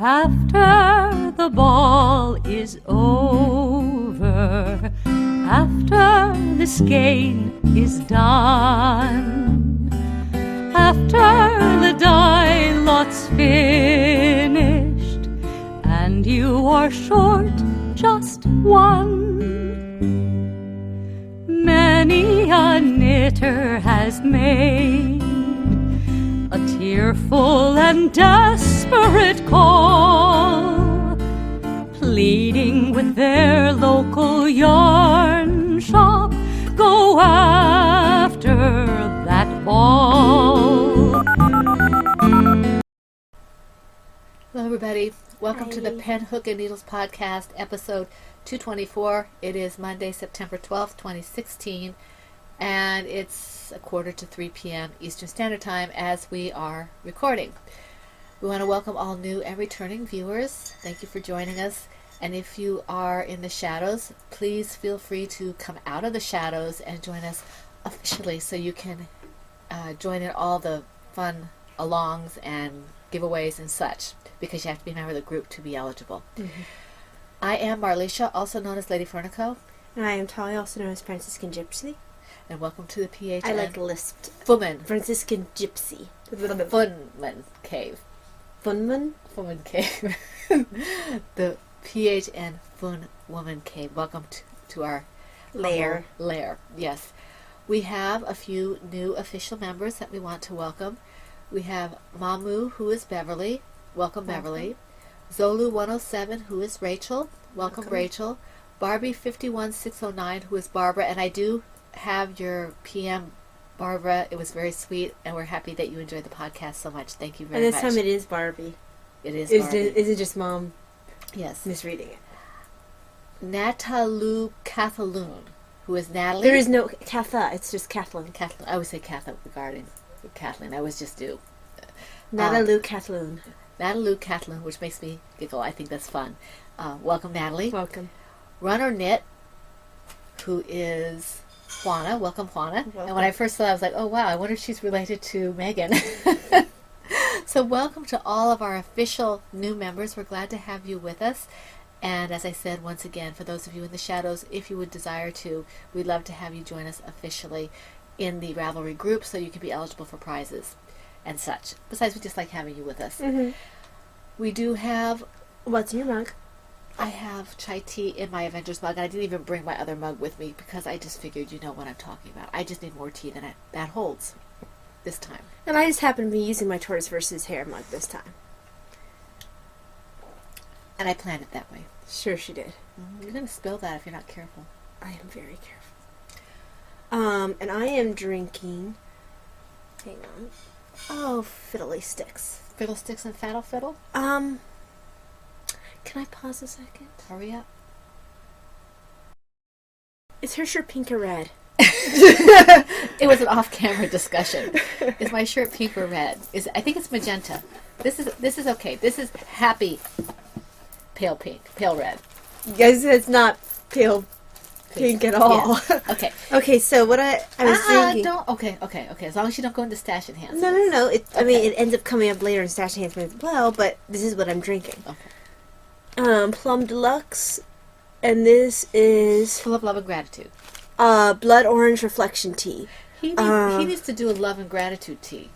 After the ball is over, after the skein is done, after the die lot's finished, and you are short just one, many a knitter has made a tearful and desperate call, pleading with their local yarn shop, go after that ball. Hello everybody, welcome Hi. to the Pen, Hook, and Needles podcast, episode 224. It is Monday, September 12th, 2016, and it's 2:45 p.m. Eastern Standard Time as we are recording. We want to welcome all new and returning viewers. Thank you for joining us. And if you are in the shadows, please feel free to come out of the shadows and join us officially so you can join in all the fun alongs and giveaways and such, because you have to be a member of the group to be eligible. Mm-hmm. I am Marlisha, also known as Lady Fernico. And I am Tali, also known as Franciscan Gypsy. And welcome to the PHN. I like lisped. Funman. Franciscan Gypsy. Funman Cave. Funman? Funman Cave. The PHN Fun Woman Cave. Welcome to our Lair. Lair, yes. We have a few new official members that we want to welcome. We have Mamu, who is Beverly. Welcome, Beverly. Zolu 107, who is Rachel. Welcome. Rachel. Barbie 51609, who is Barbara. And I do have your PM, Barbara. It was very sweet, and we're happy that you enjoyed the podcast so much. Thank you very much. And this time it is Barbie. It is Barbie. Barbie. Is it just Mom Yes. misreading it? Natalu Kathaloon, who is Natalie. There is no Katha, it's just Kathleen. Kathleen. I always say Kathleen regarding Kathleen. I always just do. Natalu Kathleen. Natalie Kathleen, which makes me giggle. I think that's fun. Welcome, Natalie. Welcome. Runner Knit, who is Juana. Welcome, Juana. Welcome. And when I first saw it, I was like, oh, wow, I wonder if she's related to Megan. So welcome to all of our official new members. We're glad to have you with us. And as I said, once again, for those of you in the shadows, if you would desire to, we'd love to have you join us officially in the Ravelry group so you can be eligible for prizes and such. Besides, we just like having you with us. Mm-hmm. We do have... What's in your mug? I have chai tea in my Avengers mug, and I didn't even bring my other mug with me because I just figured you know what I'm talking about. I just need more tea than that holds this time. And I just happen to be using my Tortoise versus hair mug this time. And I planned it that way. Sure she did. Mm-hmm. You're going to spill that if you're not careful. I am very careful. And I am drinking... Hang on. Oh, Fiddly Sticks. Fiddlesticks and Faddle Fiddle? Can I pause a second? Hurry up. Is her shirt pink or red? It was an off-camera discussion. Is my shirt pink or red? I think it's magenta. This is okay. This is happy pale pink, pale red. Yes, it's not pale pink at all. Yeah. Okay. Okay, so what I was thinking... Don't. Okay. As long as you don't go into stash enhancements. No. Okay. I mean, it ends up coming up later in stash enhancements as well, but this is what I'm drinking. Okay. Plum Deluxe, and this is Full of love and gratitude. Blood Orange Reflection Tea. He needs to do a love and gratitude tea.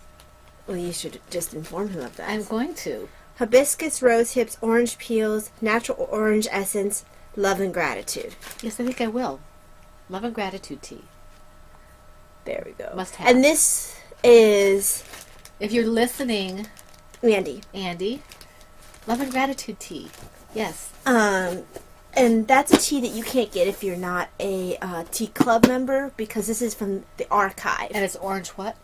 Well, you should just inform him of that. I'm going to. Hibiscus, rose hips, orange peels, natural orange essence, love and gratitude. Yes, I think I will. Love and gratitude tea. There we go. Must have. And this is... If you're listening, Andy. Love and gratitude tea. Yes. And that's a tea that you can't get if you're not a tea club member, because this is from the archive. And it's orange what?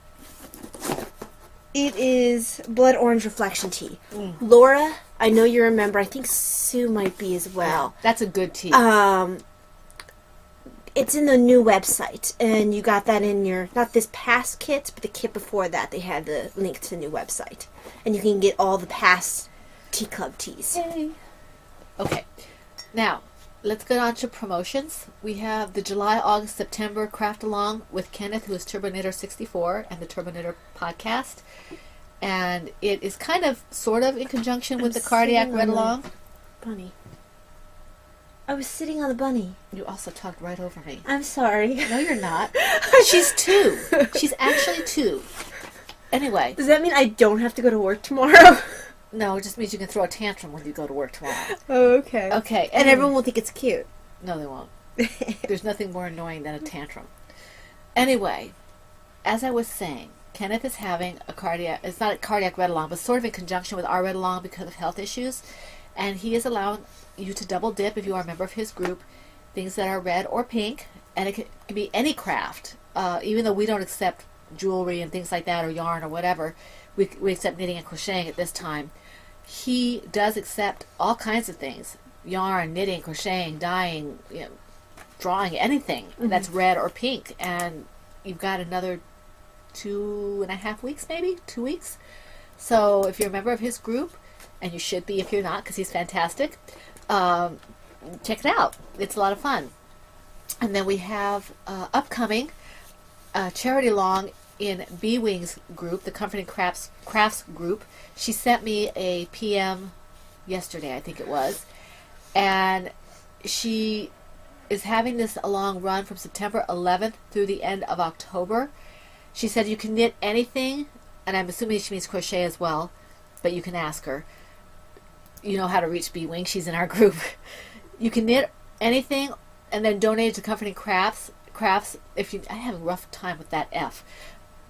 It is Blood Orange Reflection Tea. Laura, I know you're a member. I think Sue might be as well. That's a good tea. It's in the new website, and you got that in your, not this past kit, but the kit before that. They had the link to the new website. And you can get all the past tea club teas. Yay. Okay. Now, let's get on to promotions. We have the July, August, September craft along with Kenneth, who is Turbo Knitter 64 and the Turbo Knitter podcast. And it is kind of, sort of in conjunction with the cardiac read along. Bunny. I was sitting on the bunny. You also talked right over me. I'm sorry. No, you're not. She's 2. She's actually 2. Anyway. Does that mean I don't have to go to work tomorrow? No, it just means you can throw a tantrum when you go to work tomorrow. Oh, okay. Okay. And everyone will think it's cute. No, they won't. There's nothing more annoying than a tantrum. Anyway, as I was saying, Kenneth is having a cardiac, it's not a cardiac read along, but sort of in conjunction with our read along because of health issues. And he is allowing you to double dip if you are a member of his group, things that are red or pink, and it can be any craft. Even though we don't accept jewelry and things like that, or yarn or whatever, we accept knitting and crocheting at this time. He does accept all kinds of things: yarn, knitting, crocheting, dyeing, drawing, anything that's red or pink. And you've got another 2.5 weeks, maybe 2 weeks. So if you're a member of his group, and you should be if you're not, because he's fantastic, check it out. It's a lot of fun. And then we have upcoming charity long in B Wing's group, the Comforting Crafts group. She sent me a PM yesterday, I think it was, and she is having this a long run from September 11th through the end of October. She said you can knit anything, and I'm assuming she means crochet as well, but you can ask her. You know how to reach B Wing. She's in our group. You can knit anything and then donate it to Comforting Crafts. If you, I have a rough time with that F.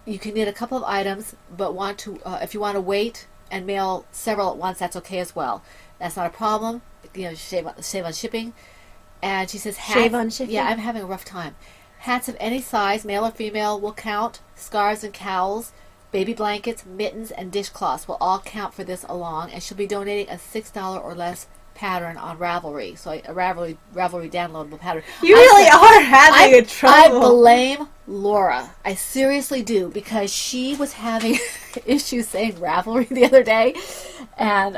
You can knit a couple of items, but want to, if you want to wait and mail several at once, that's okay as well. That's not a problem. Save on shipping. And she says hats. Shave on shipping? Yeah, I'm having a rough time. Hats of any size, male or female, will count. Scarves and cowls, baby blankets, mittens, and dishcloths will all count for this along, and she'll be donating a $6 or less pattern on Ravelry. So a Ravelry downloadable pattern. You really are having a trouble. I blame Laura. I seriously do, because she was having issues saying Ravelry the other day, and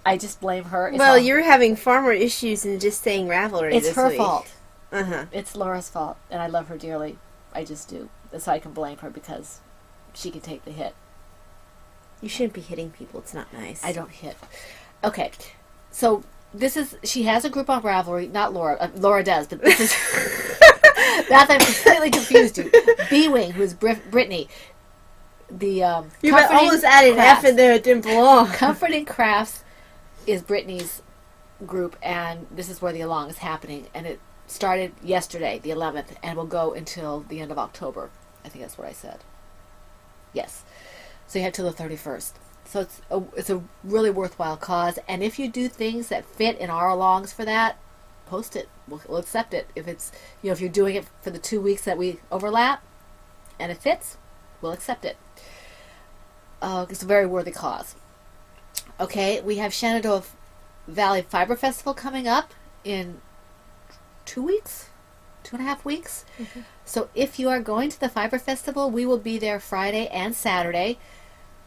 I just blame her. Well, you're having far more issues than just saying Ravelry. It's this her week. fault. Uh-huh. It's Laura's fault, and I love her dearly. I just do. So I can blame her because she can take the hit. You shouldn't be hitting people. It's not nice. I don't hit. Okay, so she has a group on Ravelry. Not Laura. Laura does, but this is that I'm completely confused you. B-Wing, who is Brittany. The you almost added an F in there. It didn't belong. Comforting Crafts is Brittany's group, and this is where the along is happening, and it started yesterday, the 11th, and will go until the end of October. I think that's what I said. Yes. So you have till the 31st. So it's a really worthwhile cause, and if you do things that fit in our alongs for that, post it. We'll accept it. If it's, if you're doing it for the 2 weeks that we overlap, and it fits, we'll accept it. It's a very worthy cause. Okay, we have Shenandoah Valley Fiber Festival coming up in 2 weeks, 2.5 weeks. Mm-hmm. So if you are going to the Fiber Festival, we will be there Friday and Saturday.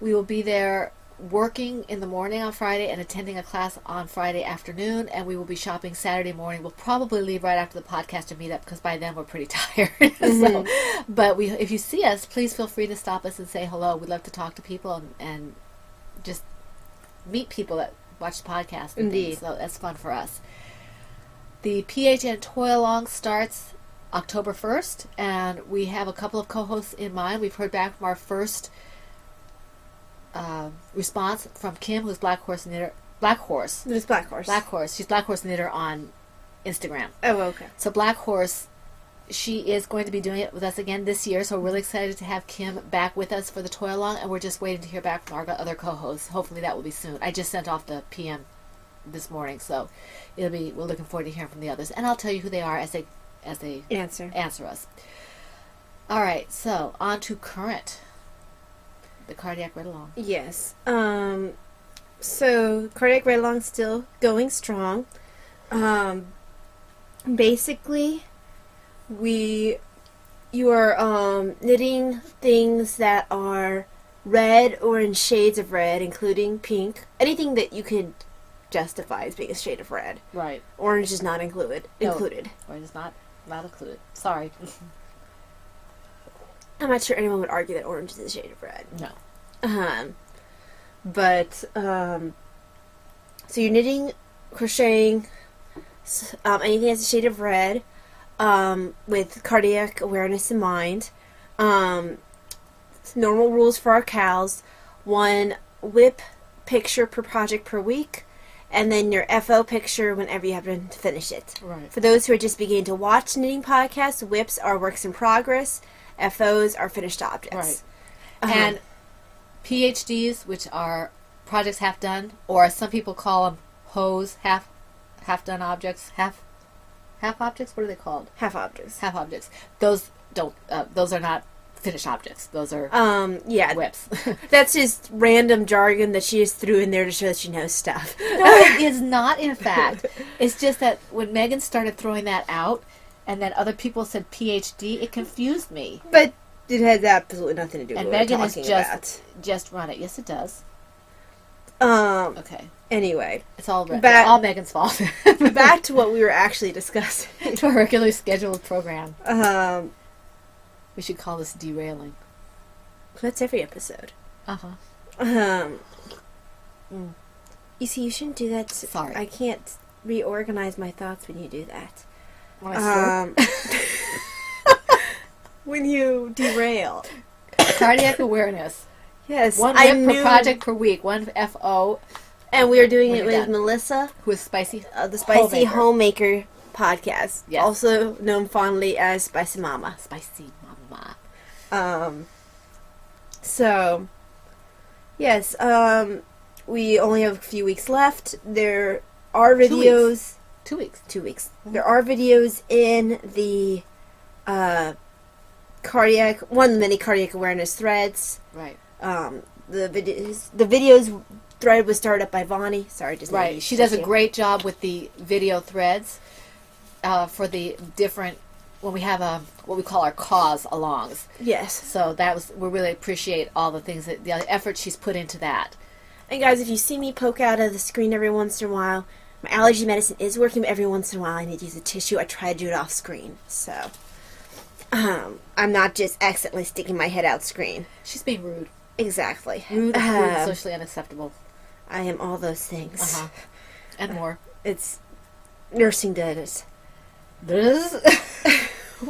We will be there working in the morning on Friday and attending a class on Friday afternoon, and we will be shopping Saturday morning. We'll probably leave right after the podcast and meet up, because by then we're pretty tired. Mm-hmm. But if you see us, please feel free to stop us and say hello. We'd love to talk to people and just meet people that watch the podcast. Indeed. So that's fun for us. The PHN Toy Along starts October 1st, and we have a couple of co-hosts in mind. We've heard back from our first response from Kim, who's Black Horse Knitter. Black Horse. It's Black Horse. Black Horse. She's Black Horse Knitter on Instagram. Oh, okay. So Black Horse, she is going to be doing it with us again this year, so we're really excited to have Kim back with us for the Toy Along, and we're just waiting to hear back from our other co-hosts. Hopefully that will be soon. I just sent off the PM this morning, so we're looking forward to hearing from the others, and I'll tell you who they are as they answer us. All right, so on to current, the cardiac read along. Yes. So cardiac read along still going strong. Basically, you are knitting things that are red or in shades of red, including pink. Anything that you could justifies being a shade of red. Right. Orange is not included. No, orange is not included. Sorry. I'm not sure anyone would argue that orange is a shade of red. No. So you're knitting, crocheting, anything that's a shade of red, with cardiac awareness in mind. Normal rules for our cows: 1 whip picture per project per week, and then your FO picture whenever you happen to finish it. Right. For those who are just beginning to watch knitting podcasts, whips are works in progress, FOs are finished objects. Right. And PhDs, which are projects half done, or as some people call them, HOs, half done objects, half objects. What are they called? Half objects. Half objects. Those don't. Those are not finished objects. Those are whips. That's just random jargon that she just threw in there to show that she knows stuff. No, it is not. In fact, it's just that when Megan started throwing that out, and then other people said PhD, it confused me. But it has absolutely nothing to do with what Megan we're is talking about. just run it. Yes, it does. Okay. Anyway, it's all Megan's fault. Back to what we were actually discussing. To a regularly scheduled program. We should call this derailing. That's every episode. Uh-huh. You see, you shouldn't do that. Sorry. I can't reorganize my thoughts when you do that. When you derail. Cardiac awareness. Yes. 1 whip per project per week. 1 FO. And we are doing it with Melissa. Who is Spicy? The Spicy Homemaker podcast. Yes. Also known fondly as Spicy Mama. Spicy Mama. So, yes, we only have a few weeks left. There are videos... 2 weeks. 2 weeks. There are videos in the one of the many cardiac awareness threads. Right. The videos thread was started up by Vonnie. Sorry, just right. She does a great job with the video threads for the different when we have what we call our cause alongs. Yes. So we really appreciate all the things the effort she's put into that. And guys, if you see me poke out of the screen every once in a while, my allergy medicine is working, but every once in a while I need to use a tissue. I try to do it off screen, so I'm not just accidentally sticking my head out screen. She's being rude. Exactly. Rude and socially unacceptable. I am all those things. Uh-huh. And more. It's nursing does. This?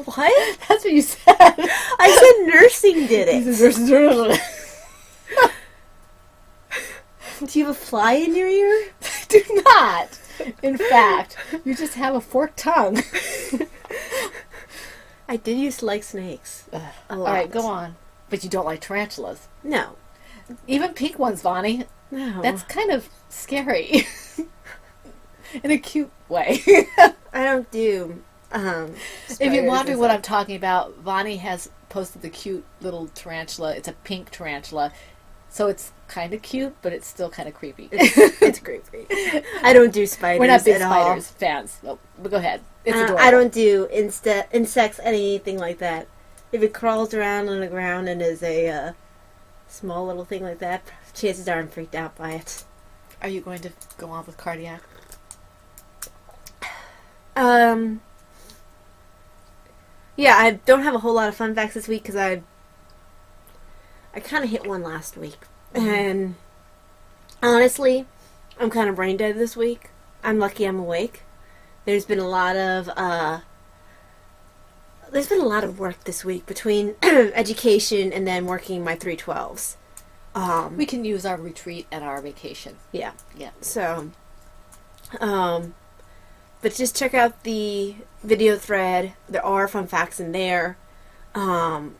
What? That's what you said. I said nursing did it. Do you have a fly in your ear? I do not. In fact, you just have a forked tongue. I did used to like snakes. A lot. All right, go on. But you don't like tarantulas. No. Even pink ones, Vonnie. No. That's kind of scary. In a cute way. I don't do... if you're wondering what I'm talking about, Vonnie has posted the cute little tarantula. It's a pink tarantula. So it's kind of cute, but it's still kind of creepy. It's creepy. I don't do spiders. We're not big at spiders all. fans. Nope. But go ahead. It's adorable. I don't do insects, anything like that. If it crawls around on the ground and is a small little thing like that, chances are I'm freaked out by it. Are you going to go on with cardiac? Yeah, I don't have a whole lot of fun facts this week because I kind of hit one last week. And honestly, I'm kind of brain dead this week. I'm lucky I'm awake. There's been a lot of work this week between education and then working my 312s. We can use our retreat and our vacation. Yeah. Yeah. So, but just check out the video thread. There are fun facts in there. And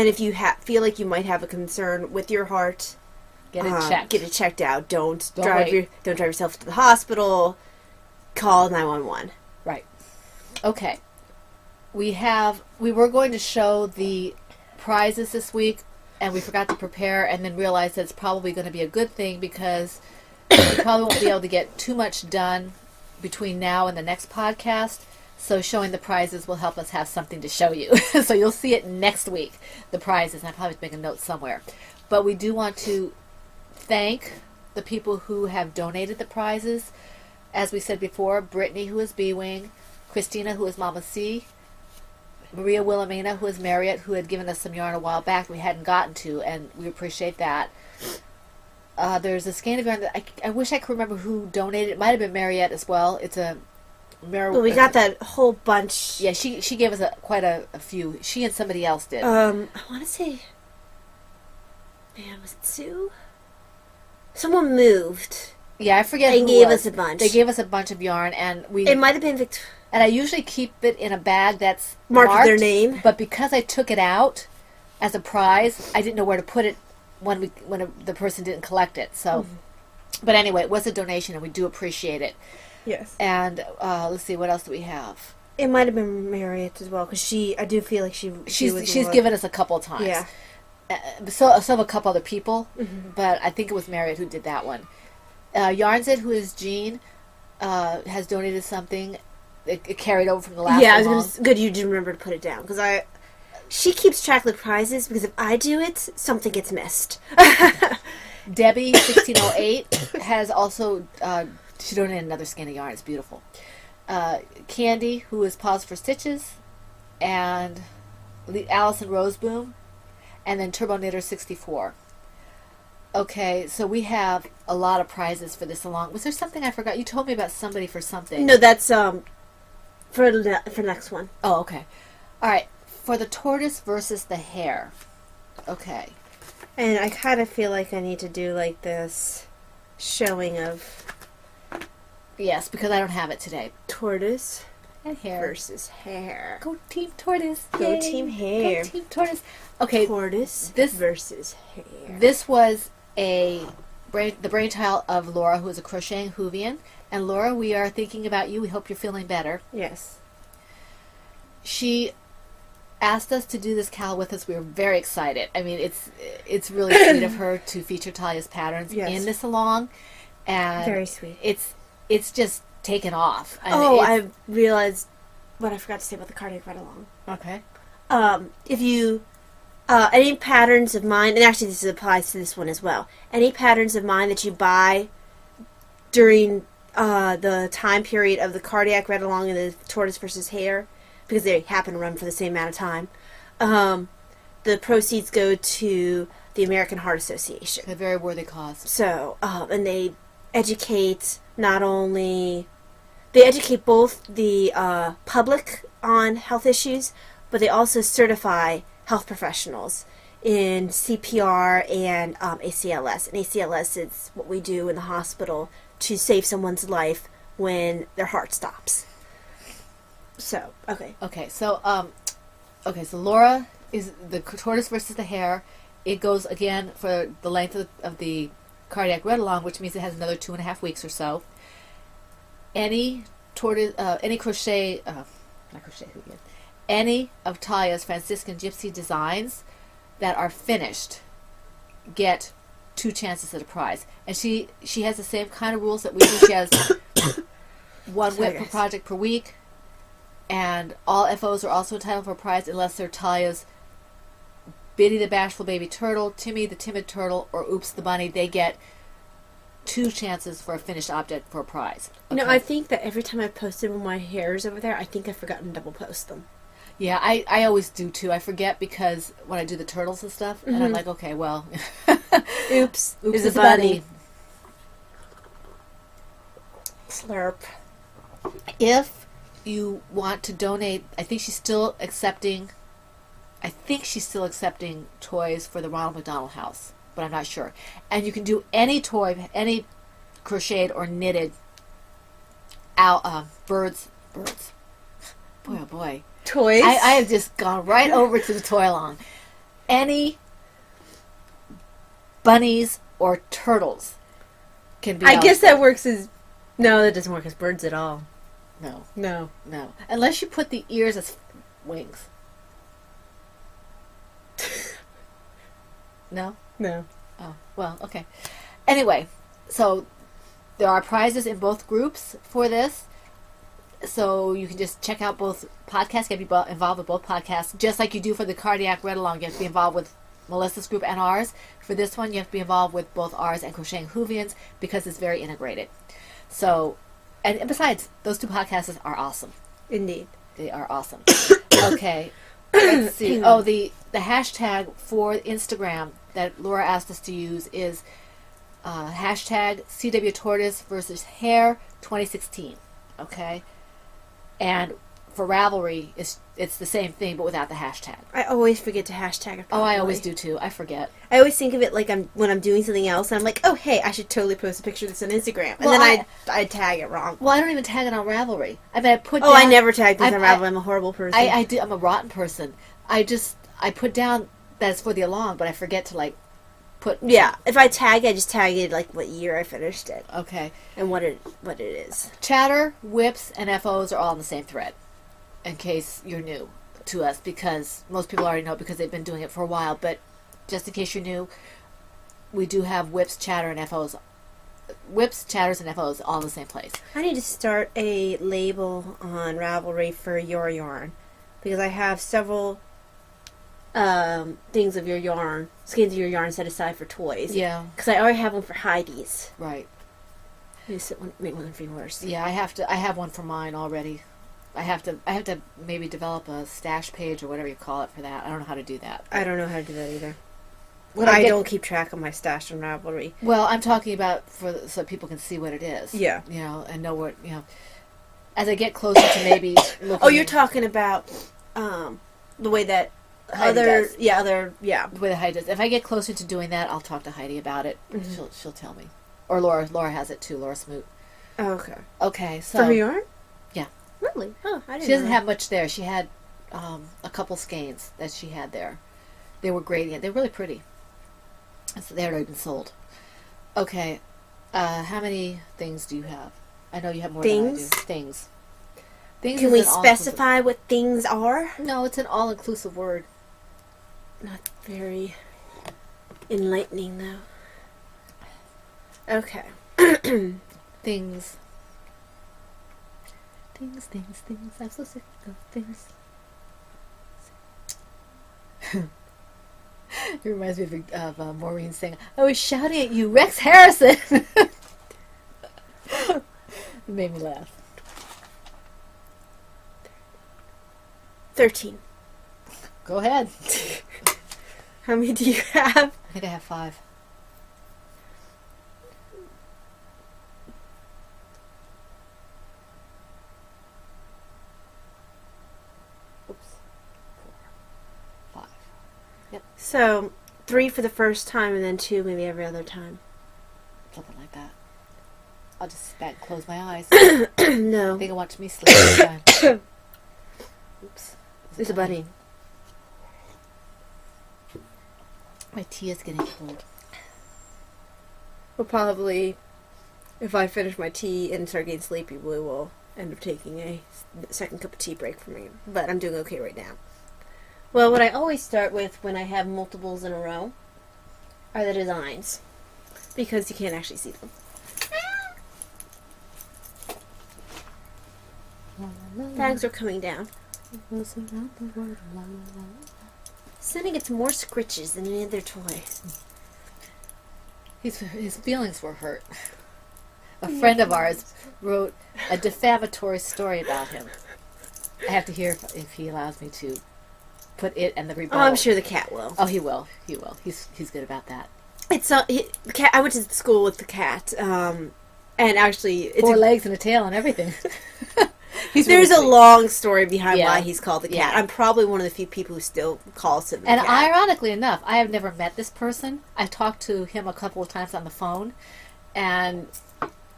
if you feel like you might have a concern with your heart, get it checked. Get it checked out. Don't drive yourself to the hospital. Call 911. Right. Okay. We were going to show the prizes this week, and we forgot to prepare, and then realized that it's probably going to be a good thing because we probably won't be able to get too much done between now and the next podcast. So showing the prizes will help us have something to show you. So you'll see it next week, the prizes. And I probably have to make a note somewhere. But we do want to thank the people who have donated the prizes. As we said before, Brittany, who is B-Wing, Christina, who is Mama C, Maria Wilhelmina, who is Marriott, who had given us some yarn a while back we hadn't gotten to, and we appreciate that. There's a skein of yarn that I wish I could remember who donated. It might have been Marriott as well. It's a... Well, we got that whole bunch. Yeah, she gave us quite a few. She and somebody else did. I want to say... Man, was it Sue? Someone moved. Yeah, I forget and who gave was. us a bunch. They gave us a bunch of yarn, and we... It might have been Victoria. And I usually keep it in a bag that's marked with their name. But because I took it out as a prize, I didn't know where to put it when the person didn't collect it. So, But anyway, it was a donation, and we do appreciate it. Yes. And let's see, what else do we have? It might have been Marriott as well, because I do feel like she's given us a couple of times. Yeah. So have a couple other people, but I think it was Marriott who did that one. Yarnzit, who is Jean, has donated something. It carried over from the last. Yeah, good you did remember to put it down, because she keeps track of the prizes, because if I do it, something gets missed. Debbie 1608 has also she donated another skein of yarn. It's beautiful. Candy, who is Pause for Stitches, and Allison Roseboom, and then Turbo Knitter 64. Okay, so we have a lot of prizes for this along. Was there something I forgot? You told me about somebody for something. No, that's for the next one. Oh, okay. All right. For the tortoise versus the hare. Okay. And I kind of feel like I need to do like this showing of... Yes, because I don't have it today. Tortoise and hare versus hare. Go Team Tortoise. Go Yay. Team Hare. Go Team Tortoise. Okay. Tortoise versus hare. This was the brainchild of Laura, who is a crocheting Whovian. And Laura, we are thinking about you. We hope you're feeling better. Yes. She asked us to do this cowl with us. We were very excited. I mean, it's really sweet of her to feature Talia's patterns in this along. And very sweet. It's just taken off. I realized what I forgot to say about the cardiac ride along. Okay. If you any patterns of mine, and actually this applies to this one as well, any patterns of mine that you buy during the time period of the cardiac ride along and the tortoise versus hare, because they happen to run for the same amount of time, the proceeds go to the American Heart Association. A very worthy cause. So, and they educate they educate both the public on health issues, but they also certify health professionals in CPR and ACLS. And ACLS is what we do in the hospital to save someone's life when their heart stops. So, okay. Okay, so Laura is the tortoise versus the hare. It goes again for the length of the cardiac ride along, which means it has another 2.5 weeks or so. Any tortoise, any any of Talia's Franciscan Gypsy designs that are finished get 2 chances at a prize. And she has the same kind of rules that we do. She has 1 whip per project per week, and all FOs are also entitled for a prize unless they're Talia's Biddy the Bashful Baby Turtle, Timmy the Timid Turtle, or Oops the Bunny. They get 2 chances for a finished object for a prize. Okay? No, I think that every time I've posted one of my hairs over there, I think I've forgotten to double post them. Yeah, I always do too. I forget because when I do the turtles and stuff, and I'm like, okay, well, oops, is a bunny. Slurp. If you want to donate, I think she's still accepting toys for the Ronald McDonald House, but I'm not sure. And you can do any toy, any crocheted or knitted birds. Boy, oh boy. Toys? I have just gone right over to the toy along. Any bunnies or turtles can be. I guess that works as... No, that doesn't work as birds at all. No. Unless you put the ears as wings. No? No. Oh, well, okay. Anyway, so there are prizes in both groups for this. So you can just check out both podcasts, get involved with both podcasts, just like you do for the cardiac read along. You have to be involved with Melissa's group and ours. For this one, you have to be involved with both ours and Crocheting Whovians because it's very integrated. So, and besides, those 2 podcasts are awesome. Indeed. They are awesome. Okay. Let's see. Oh, the hashtag for Instagram that Laura asked us to use is hashtag CW Tortoise versus Hair 2016. Okay? And for Ravelry, it's the same thing, but without the hashtag. I always forget to hashtag it. Oh, I always do too. I forget. I always think of it like when I'm doing something else, and I'm like, oh, hey, I should totally post a picture of this on Instagram. And then I tag it wrong. Well, I don't even tag it on Ravelry. I mean, I put Oh, down, I never tag things on Ravelry. I'm a horrible person. I do. I'm a rotten person. I put down that it's for the along, but I forget to, put... Yeah, if I tag, I just tag it, what year I finished it. Okay. And what it is. Chatter, whips, and FOs are all in the same thread, in case you're new to us, because most people already know because they've been doing it for a while, but just in case you're new, we do have whips, chatter, and FOs. Whips, chatters, and FOs all in the same place. I need to start a label on Ravelry for your yarn, because I have several things of your yarn, skeins of your yarn set aside for toys. Yeah. Because I already have one for Heidi's. Right. I need to make one for yours. Yeah, I have one for mine already. I have to maybe develop a stash page or whatever you call it for that. I don't know how to do that. I don't know how to do that either. I don't keep track of my stash on Ravelry. Well, I'm talking about so people can see what it is. Yeah. And know what, as I get closer to maybe looking... Oh, you're talking about the way that Heidi does. The way that Heidi does. If I get closer to doing that, I'll talk to Heidi about it. Mm-hmm. She'll tell me. Or Laura. Laura has it too. Laura Smoot. Oh, okay. Okay, so... For her yarn? Yeah. Really? Oh, I didn't She doesn't know. have much there. She had a couple skeins that she had there. They were gradient. They're really pretty. So they had already been sold. Okay. How many things do you have? I know you have more than I do. Things. Can we specify what things are? No, it's an all-inclusive word. Not very enlightening, though. Okay. Things. Things. I'm so sick of things. It reminds me of Maureen saying, I was shouting at you, Rex Harrison! It made me laugh. 13. Go ahead. How many do you have? I think I have 5. Oops. 4, 5. Yep. So, 3 for the first time and then 2 maybe every other time. Something like that. I'll just sit back and close my eyes. No. They can watch me sleep every time. Oops. There's a bunny. My tea is getting cold. Well, probably, if I finish my tea and start getting sleepy, we will end up taking a second cup of tea break for me. But I'm doing okay right now. Well, what I always start with when I have multiples in a row are the designs. Because you can't actually see them. Bags are coming down. Sonny gets more scritches than any other toy. His feelings were hurt. A friend of ours wrote a defamatory story about him. I have to hear if he allows me to put it and the rebuttal. Oh, I'm sure the cat will. Oh, he will. He will. He's good about that. It's the cat. I went to school with the cat, and actually, it's 4 legs and a tail and everything. There's a long story behind why he's called the cat. Yeah. I'm probably one of the few people who still calls him the And cat. ironically enough, I have never met this person. I've talked to him a couple of times on the phone, and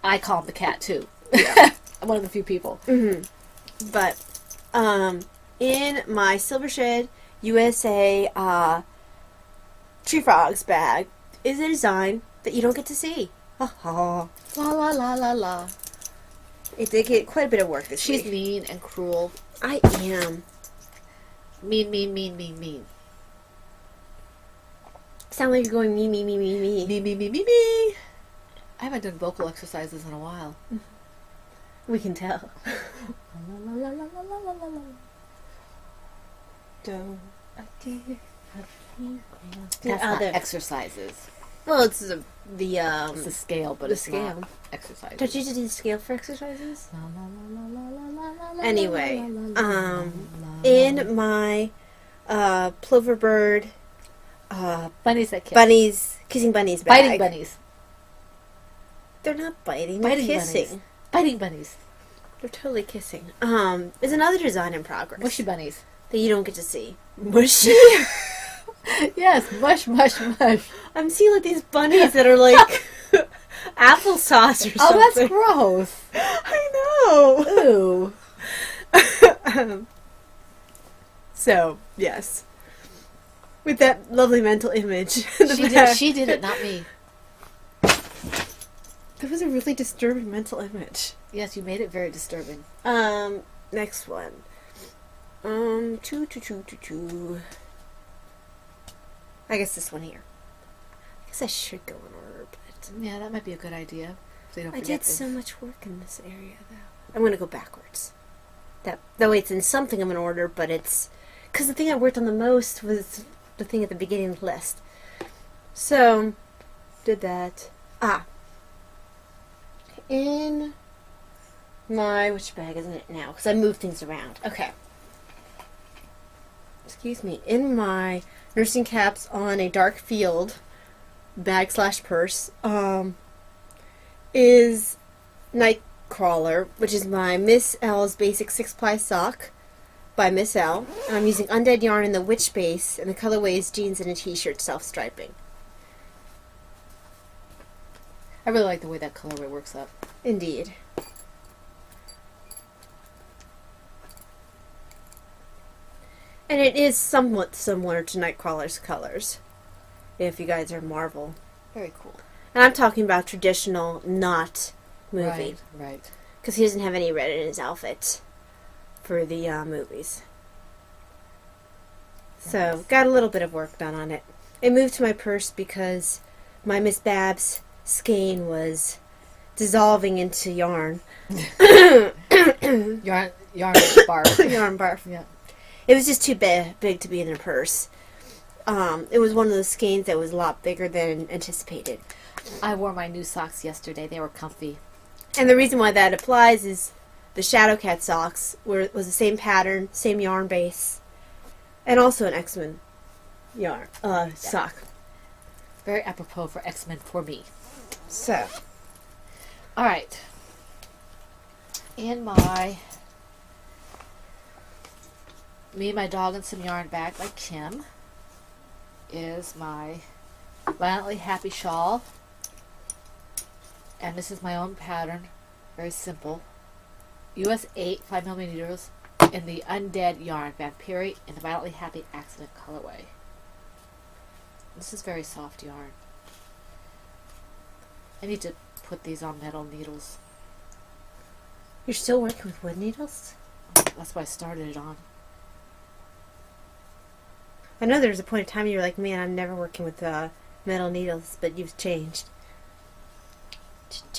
I call him the cat too. Yeah. I'm one of the few people. Mm-hmm. But in my Silvershed USA Tree Frogs bag is a design that you don't get to see. Ha ha. La la la la la. It did get quite a bit of work this She's week. mean and cruel. I am. Mean. Sound like you're going me. Me. I haven't done vocal exercises in a while. We can tell. La la la la la la la la. Don't. That's not the- exercises. Well, it's It's the scale, but the it's scale. not exercises. Don't you do the scale for exercises? La, la, la, la, la, la, la, la, Anyway, la, la, la, la, la, in my plover bird bunnies that kiss. bunnies kissing bunnies bag. Biting bunnies. They're not biting. They're Biting kissing. bunnies. Biting bunnies. They're totally kissing. Is another design in progress Mushy bunnies. that you don't get to see. Mushy. Yes, mush, mush, mush. I'm seeing like these bunnies that are like applesauce or something. Oh, that's gross. I know. Ooh. So yes, with that lovely mental image. She did it, not me. That was a really disturbing mental image. Yes, you made it very disturbing. Next one. Two. I guess this one here. I guess I should go in order, but Yeah, that might be a good idea. So you don't I forget did things. so much work in this area, though. I'm going to go backwards. That way it's in something I'm in order, but it's... Because the thing I worked on the most was the thing at the beginning of the list. So, did that. In my... Which bag isn't it now? Because I moved things around. Okay. Excuse me. In my nursing caps on a dark field bag/purse, is Nightcrawler, which is my Miss L's Basic 6-ply sock by Miss L. And I'm using Undead yarn in the witch base, and the colorway is jeans and a t-shirt self-striping. I really like the way that colorway works up. Indeed. And it is somewhat similar to Nightcrawler's colors, if you guys are Marvel. Very cool. And I'm talking about traditional, not movie. Right. Because he doesn't have any red in his outfit for the movies. So, Nice. got a little bit of work done on it. It moved to my purse because my Miss Babs skein was dissolving into yarn. Yarn barf. Yarn barf. Yeah. It was just too big to be in a purse. It was one of those skeins that was a lot bigger than anticipated. I wore my new socks yesterday. They were comfy. And the reason why that applies is the Shadowcat socks was the same pattern, same yarn base, and also an X-Men yarn sock. Very apropos for X-Men for me. So, All right. In my Me, My Dog, and Some Yarn bag by Kim is my Violently Happy shawl. And this is my own pattern. Very simple. US 8, 5mm in the Undead yarn, Vampiri in the Violently Happy Accident colorway. This is very soft yarn. I need to put these on metal needles. you're still working with wood needles? That's what I started it on. I know there was a point in time you were like, man, I'm never working with metal needles, but you've changed.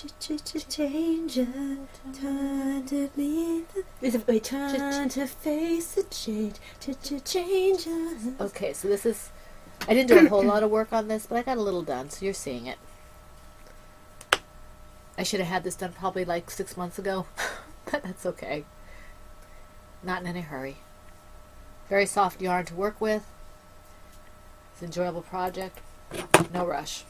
Change time to meet the time to face the change. Change. Okay, so this is... I didn't do a whole lot of work on this, but I got a little done, so you're seeing it. I should have had this done probably like 6 months ago, but that's okay. Not in any hurry. Very soft yarn to work with. It's an enjoyable project. No rush.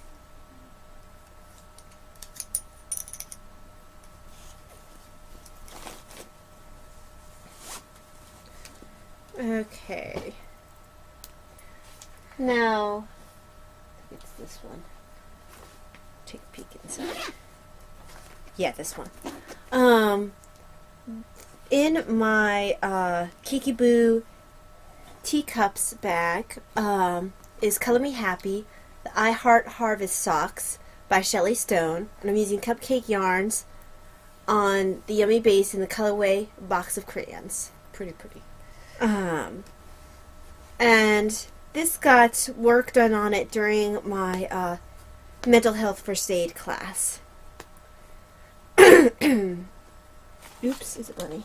Okay. Now, it's this one. Take a peek inside. Yeah, this one. In my Kikiboo teacups bag is Color Me Happy, the I Heart Harvest socks by Shelley Stone, and I'm using cupcake yarns on the Yummy base in the colorway Box of Crayons. Pretty pretty. And this got work done on it during my mental health first aid class. Oops, is it bunny?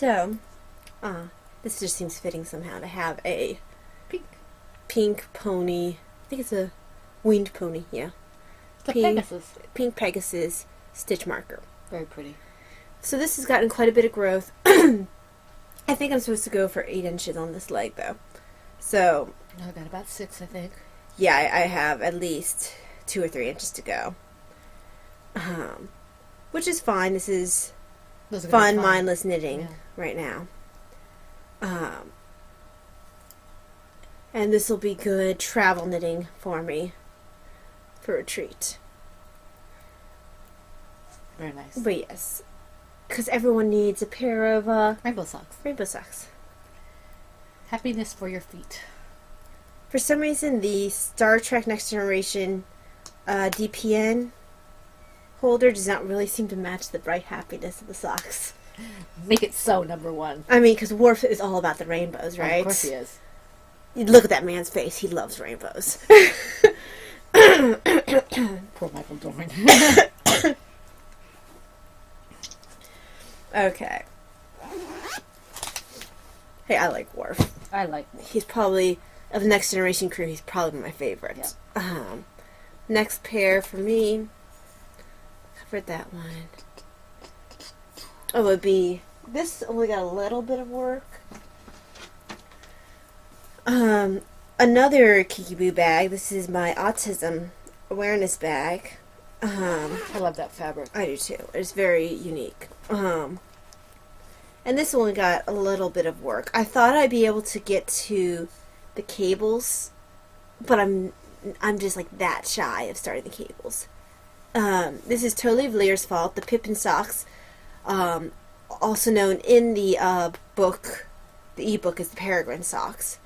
So, this just seems fitting somehow to have a pink pony. I think it's a winged pony, yeah. The Pegasus. Pink Pegasus stitch marker. Very pretty. So this has gotten quite a bit of growth. I think I'm supposed to go for 8 inches on this leg, though. So... I got about 6, I think. Yeah, I have at least 2 or 3 inches to go. Which is fine. This is fun, mindless knitting right now. And this will be good travel knitting for me for a treat. Very nice. But yes, because everyone needs a pair of rainbow socks. Rainbow socks. Happiness for your feet. For some reason, the Star Trek Next Generation DPN holder does not really seem to match the bright happiness of the socks. Make it so, number one. I mean, because Worf is all about the rainbows, right? Of course he is. You look at that man's face. He loves rainbows. Poor Michael Dorn. Okay. Hey, I like Worf. I like Worf. He's probably, of the Next Generation crew, he's probably my favorite. Yeah. Next pair for me, covered that one. Oh, it would be, this only got a little bit of work. Another Kikiboo bag. This is my autism awareness bag. I love that fabric. I do too. It's very unique. And this one got a little bit of work. I thought I'd be able to get to the cables, but I'm just like that shy of starting the cables. This is totally Valeer's fault. The Pippin socks, also known in the book, the ebook as the Peregrine socks.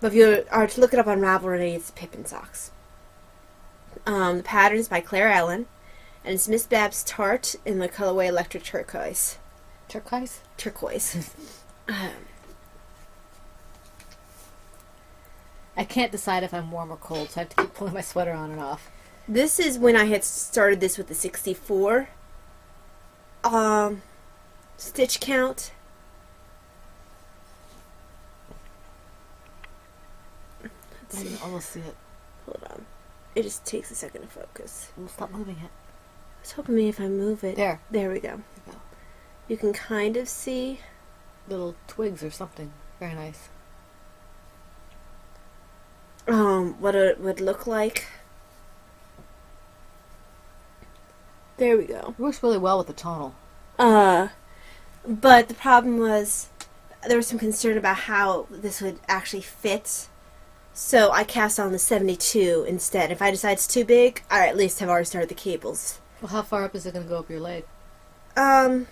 But if you are to look it up on Ravelry, it's Pippin socks. The pattern is by Claire Ellen, and it's Miss Babs Tart in the colorway Electric Turquoise. Turquoise? Turquoise. I can't decide if I'm warm or cold, so I have to keep pulling my sweater on and off. This is when I had started this with the 64 stitch count. I can almost see it. Hold on. It just takes a second to focus. We'll stop moving it. It's helping me if I move it. There. There we go. There you go. You can kind of see. Little twigs or something. Very nice. What it would look like. There we go. It works really well with the tonal. But the problem was there was some concern about how this would actually fit. So I cast on the 72 instead. If I decide it's too big, I at least have already started the cables. Well, how far up is it going to go up your leg? I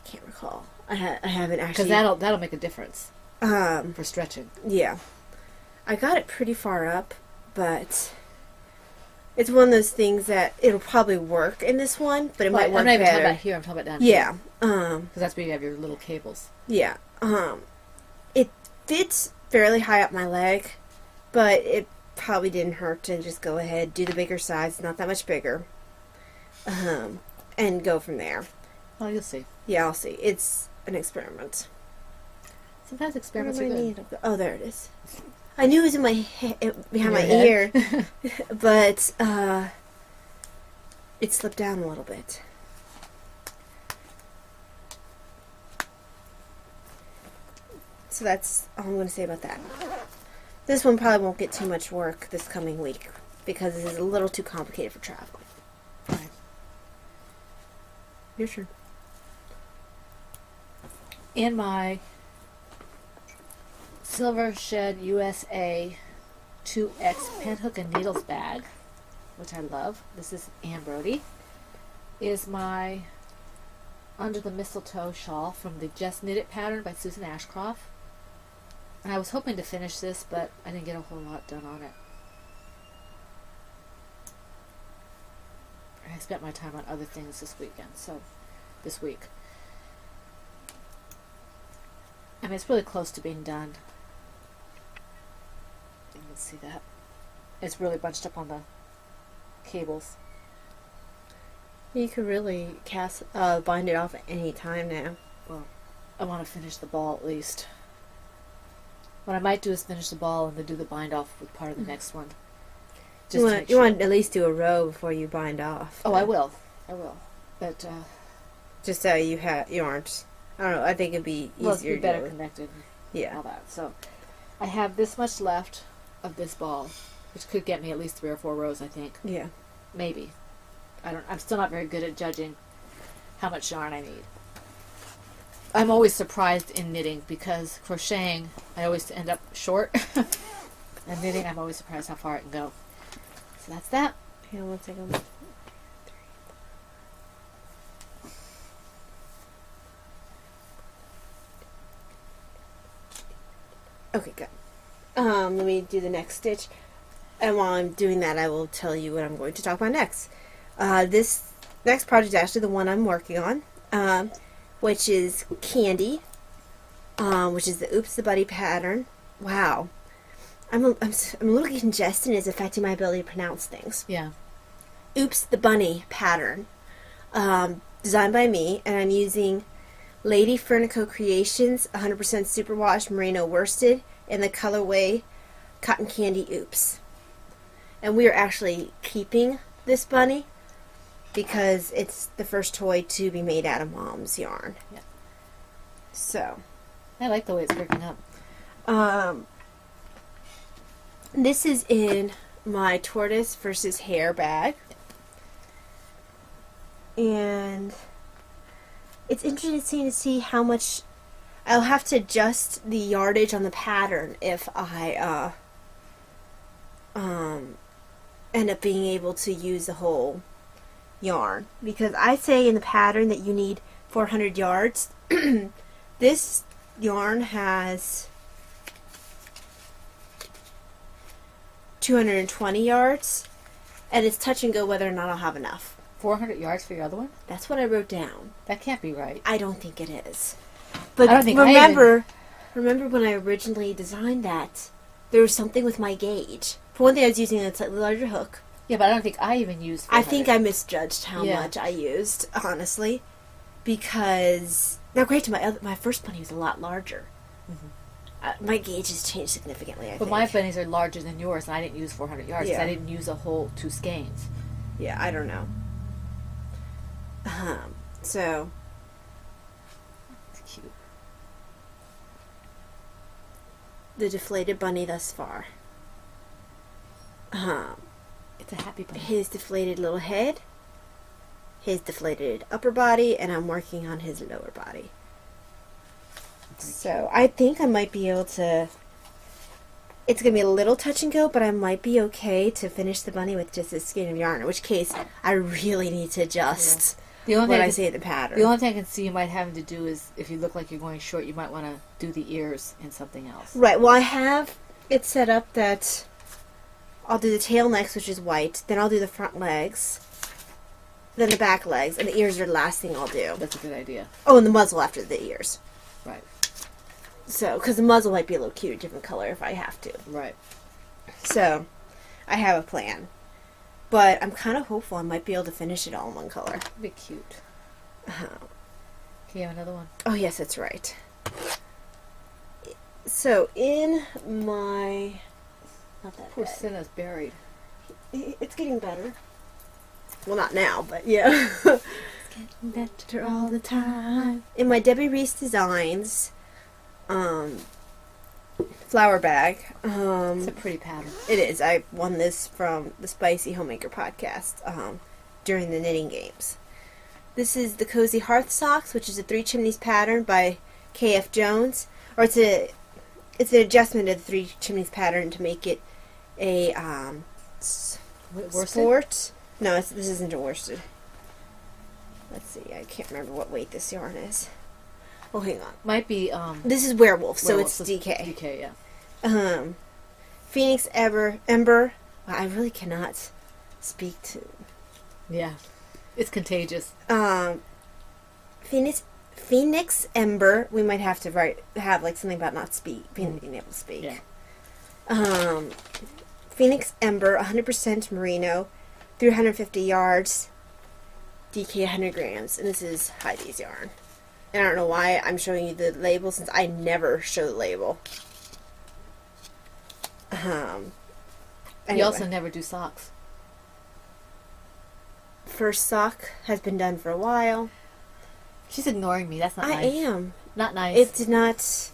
can't recall. I haven't actually. Because that'll make a difference. For stretching. Yeah. I got it pretty far up, but it's one of those things that it'll probably work in this one, but it might work I'm not even better. talking about here. I'm talking about down Yeah. here. Because that's where you have your little cables. Yeah. It fits fairly high up my leg, but it probably didn't hurt to just go ahead, do the bigger size, not that much bigger, and go from there. Well, you'll see. Yeah, I'll see. It's an experiment. Sometimes experiments Where are do I good. need? Oh, there it is. I knew it was in my behind my Your ear, but it slipped down a little bit. So that's all I'm going to say about that. This one probably won't get too much work this coming week because it is a little too complicated for travel. Right. Your turn. In my Silver Shed USA 2X pen hook and needles bag, which I love, this is Ann Brody, is my Under the Mistletoe shawl from the Just Knit It pattern by Susan Ashcroft. And I was hoping to finish this, but I didn't get a whole lot done on it. And I spent my time on other things this week. I mean, it's really close to being done. You can see that. It's really bunched up on the cables. You could really bind it off at any time now. well, I want to finish the ball at least. What I might do is finish the ball and then do the bind off with part of the next one. You want to at least do a row before you bind off. Oh, I will. But just so you aren't. I don't know. I think it'd be easier. It'd be better connected. Yeah. All that. So I have this much left of this ball, which could get me at least 3 or 4 rows, I think. Yeah. Maybe. I'm still not very good at judging how much yarn I need. I'm always surprised in knitting because crocheting, I always end up short. And knitting, I'm always surprised how far I can go. So that's that. Hang on 1 second. Okay, good. Let me do the next stitch. And while I'm doing that, I will tell you what I'm going to talk about next. This next project is actually the one I'm working on, which is Candy, which is the Oops the Buddy pattern. Wow. I'm a little congested and it's affecting my ability to pronounce things. Yeah. Oops the Bunny pattern, designed by me, and I'm using Lady Furnico Creations 100% superwash merino worsted in the colorway Cotton Candy Oops. And we are actually keeping this bunny because it's the first toy to be made out of Mom's yarn. Yeah. So I like the way it's working up. This is in my Tortoise versus Hare bag. And it's interesting to see how much I'll have to adjust the yardage on the pattern if I end up being able to use the whole yarn, because I say in the pattern that you need 400 yards. This yarn has 220 yards, and it's touch and go whether or not I'll have enough. 400 yards for your other one? That's what I wrote down. That can't be right. I don't think it is. But I don't think remember when I originally designed that, there was something with my gauge. For one thing, I was using a slightly larger hook. Yeah, but I don't think I even used 400. I think I misjudged how much I used, honestly, because now granted, my first bunny was a lot larger. Mm-hmm. My gauge has changed significantly, I think. But my bunnies are larger than yours, and I didn't use 400 yards because Yeah. I didn't use a whole 2 skeins. Yeah, I don't know. So It's cute. the deflated bunny thus far. It's a happy bunny. His deflated little head, his deflated upper body, and I'm working on his lower body. So I think I might be able to. It's going to be a little touch and go, but I might be okay to finish the bunny with just a skein of yarn, in which case I really need to adjust what I say in the pattern. The only thing I can see you might have to do is, if you look like you're going short, you might want to do the ears in something else. Right, well I have it set up that I'll do the tail next, which is white, then I'll do the front legs, then the back legs, and the ears are the last thing I'll do. That's a good idea. Oh, and the muzzle after the ears. Right. So, because the muzzle might be a little cute, a different color if I have to. Right. So, I have a plan. But I'm kind of hopeful I might be able to finish it all in one color. That'd be cute. Can you have another one? Oh, yes, that's right. So, in my... Not that Poor bad. Cinna's buried. It's getting better. Well, not now, but yeah. It's getting better all the time. In my Debbie Reese Designs flower bag. It's a pretty pattern. It is. I won this from the Spicy Homemaker podcast during the knitting games. This is the Cozy Hearth Socks, which is a 3 Chimneys pattern by K.F. Jones. Or it's an adjustment of the 3 Chimneys pattern to make it a sport. No, this isn't a worsted. Let's see. I can't remember what weight this yarn is. Oh, hang on. Might be This is werewolf, so werewolf, it's DK. DK, yeah. Phoenix Ember. Wow, I really cannot speak to. Yeah. It's contagious. Phoenix Ember. We might have to have like something about not being able to speak. Yeah. Phoenix Ember, 100% merino, 350 yards, DK 100 grams, and this is Heidi's yarn. And I don't know why I'm showing you the label since I never show the label. You Anyway. also never do socks. First sock has been done for a while. She's ignoring me. That's not I nice. am. Not nice. It did not...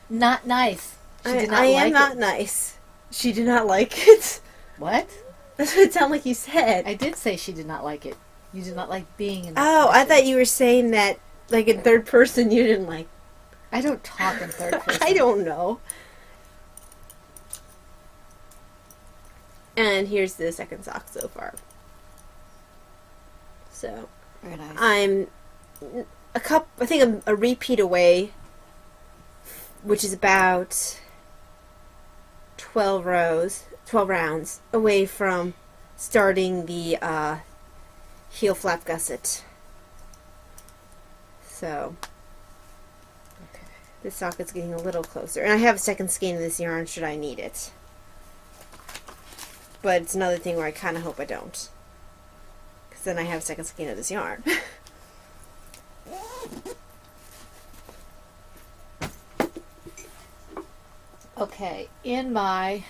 Not nice. She did not I like am not it. nice. She did not like it. What? That's what it sounded like you said. I did say she did not like it. You did not like being in that Oh, I position. thought you were saying that, like, in third person you didn't like. I don't talk in third person. I don't know. And here's the second sock so far. So, Very nice. I'm I think I'm a repeat away, which is about 12 rounds away from starting the heel flap gusset. So, Okay. this socket's getting a little closer. And I have a second skein of this yarn should I need it. But it's another thing where I kind of hope I don't. Because then I have a second skein of this yarn. Okay, in my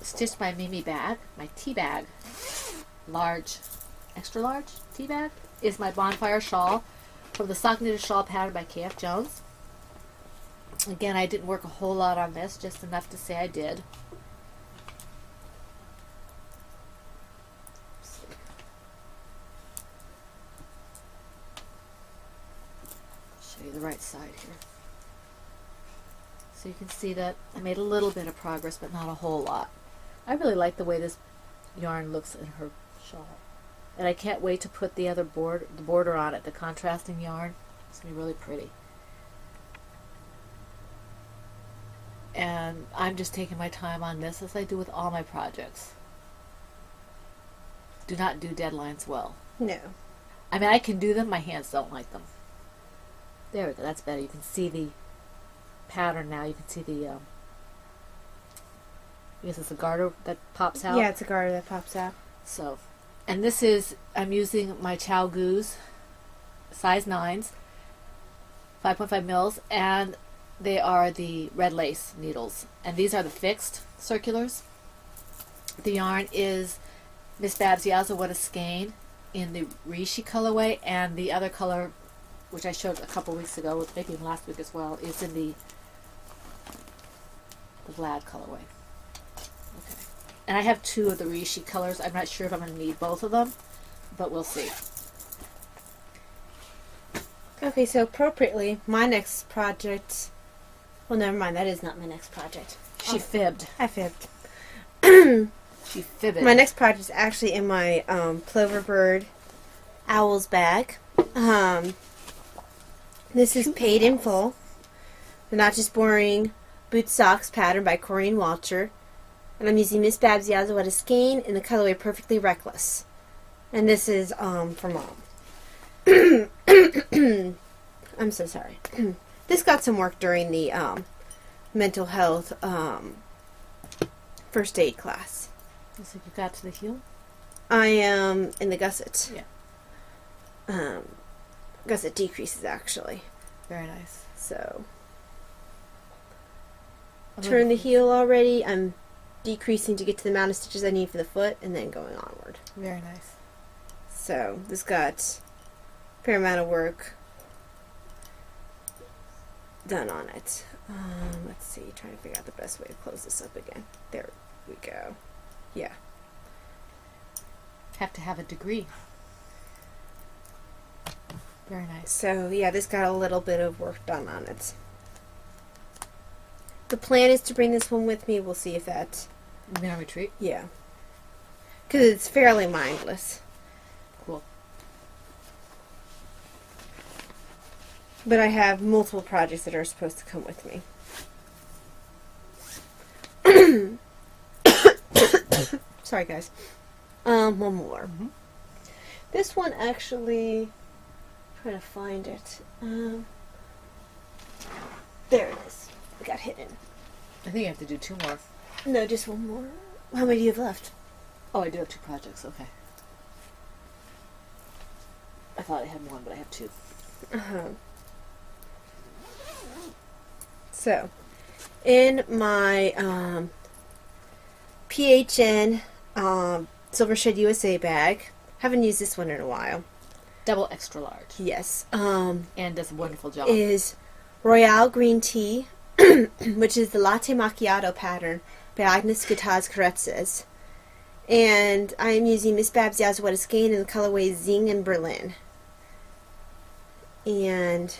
Stitched by Mimi bag, my tea bag, large, extra large tea bag, is my bonfire shawl from the Sock Knitted Shawl pattern by K.F. Jones. Again, I didn't work a whole lot on this, just enough to say I did. Show you the right side here. So you can see that I made a little bit of progress, but not a whole lot. I really like the way this yarn looks in her shawl. And I can't wait to put the other border on it, the contrasting yarn. It's going to be really pretty. And I'm just taking my time on this as I do with all my projects. Do not do deadlines well. No. I mean, I can do them, my hands don't like them. There we go, that's better. You can see the pattern now. You can see the, I guess it's a garter that pops out. Yeah, it's a garter that pops out. So, and this is, I'm using my Chow Goose size 9s, 5.5 mils, and they are the red lace needles. And these are the fixed circulars. The yarn is Miss Babs Yazawada Skein in the Rishi colorway, and the other color, which I showed a couple weeks ago, maybe even last week as well, is in the Glad colorway. Okay. And I have 2 of the Rishi colors. I'm not sure if I'm going to need both of them, but we'll see. Okay, so appropriately, my next project... Well, never mind, that is not my next project. She fibbed. I fibbed. She fibbed. My next project is actually in my Ploverbird Owls bag. This is Paid in Full. The Not Just Boring Boot Socks pattern by Corinne Walcher. And I'm using Miss Babs Yazawada Skein in the colorway Perfectly Reckless. And this is for Mom. I'm so sorry. This got some work during the mental health first aid class. So you got to the heel? I am in the gusset. Yeah. Gusset decreases actually. Very nice. So I'm turn the looking- heel already. I'm decreasing to get to the amount of stitches I need for the foot and then going onward. Very nice. So this got a fair amount of work done on it. Let's see, trying to figure out the best way to close this up again. There we go. Yeah. Have to have a degree. Very nice. So yeah, this got a little bit of work done on it. The plan is to bring this one with me. We'll see if that... You mean on retreat? Yeah. Because it's fairly mindless. Cool. But I have multiple projects that are supposed to come with me. Sorry, guys. One more. Mm-hmm. This one actually... trying to find it. There it is. It got hidden. I think you have to do 2 more. No, just one more. How many do you have left? Oh, I do have 2 projects. Okay. I thought I had one, but I have two. So, in my PHN Silver Shed USA bag, haven't used this one in a while. Double extra large. Yes. And does a wonderful job. Is Royale Green Tea, which is the Latte Macchiato pattern by Agnes Gutaz Karetzes. And I am using Miss Babs Yazweta Skein in the colorway Zing and Berlin. And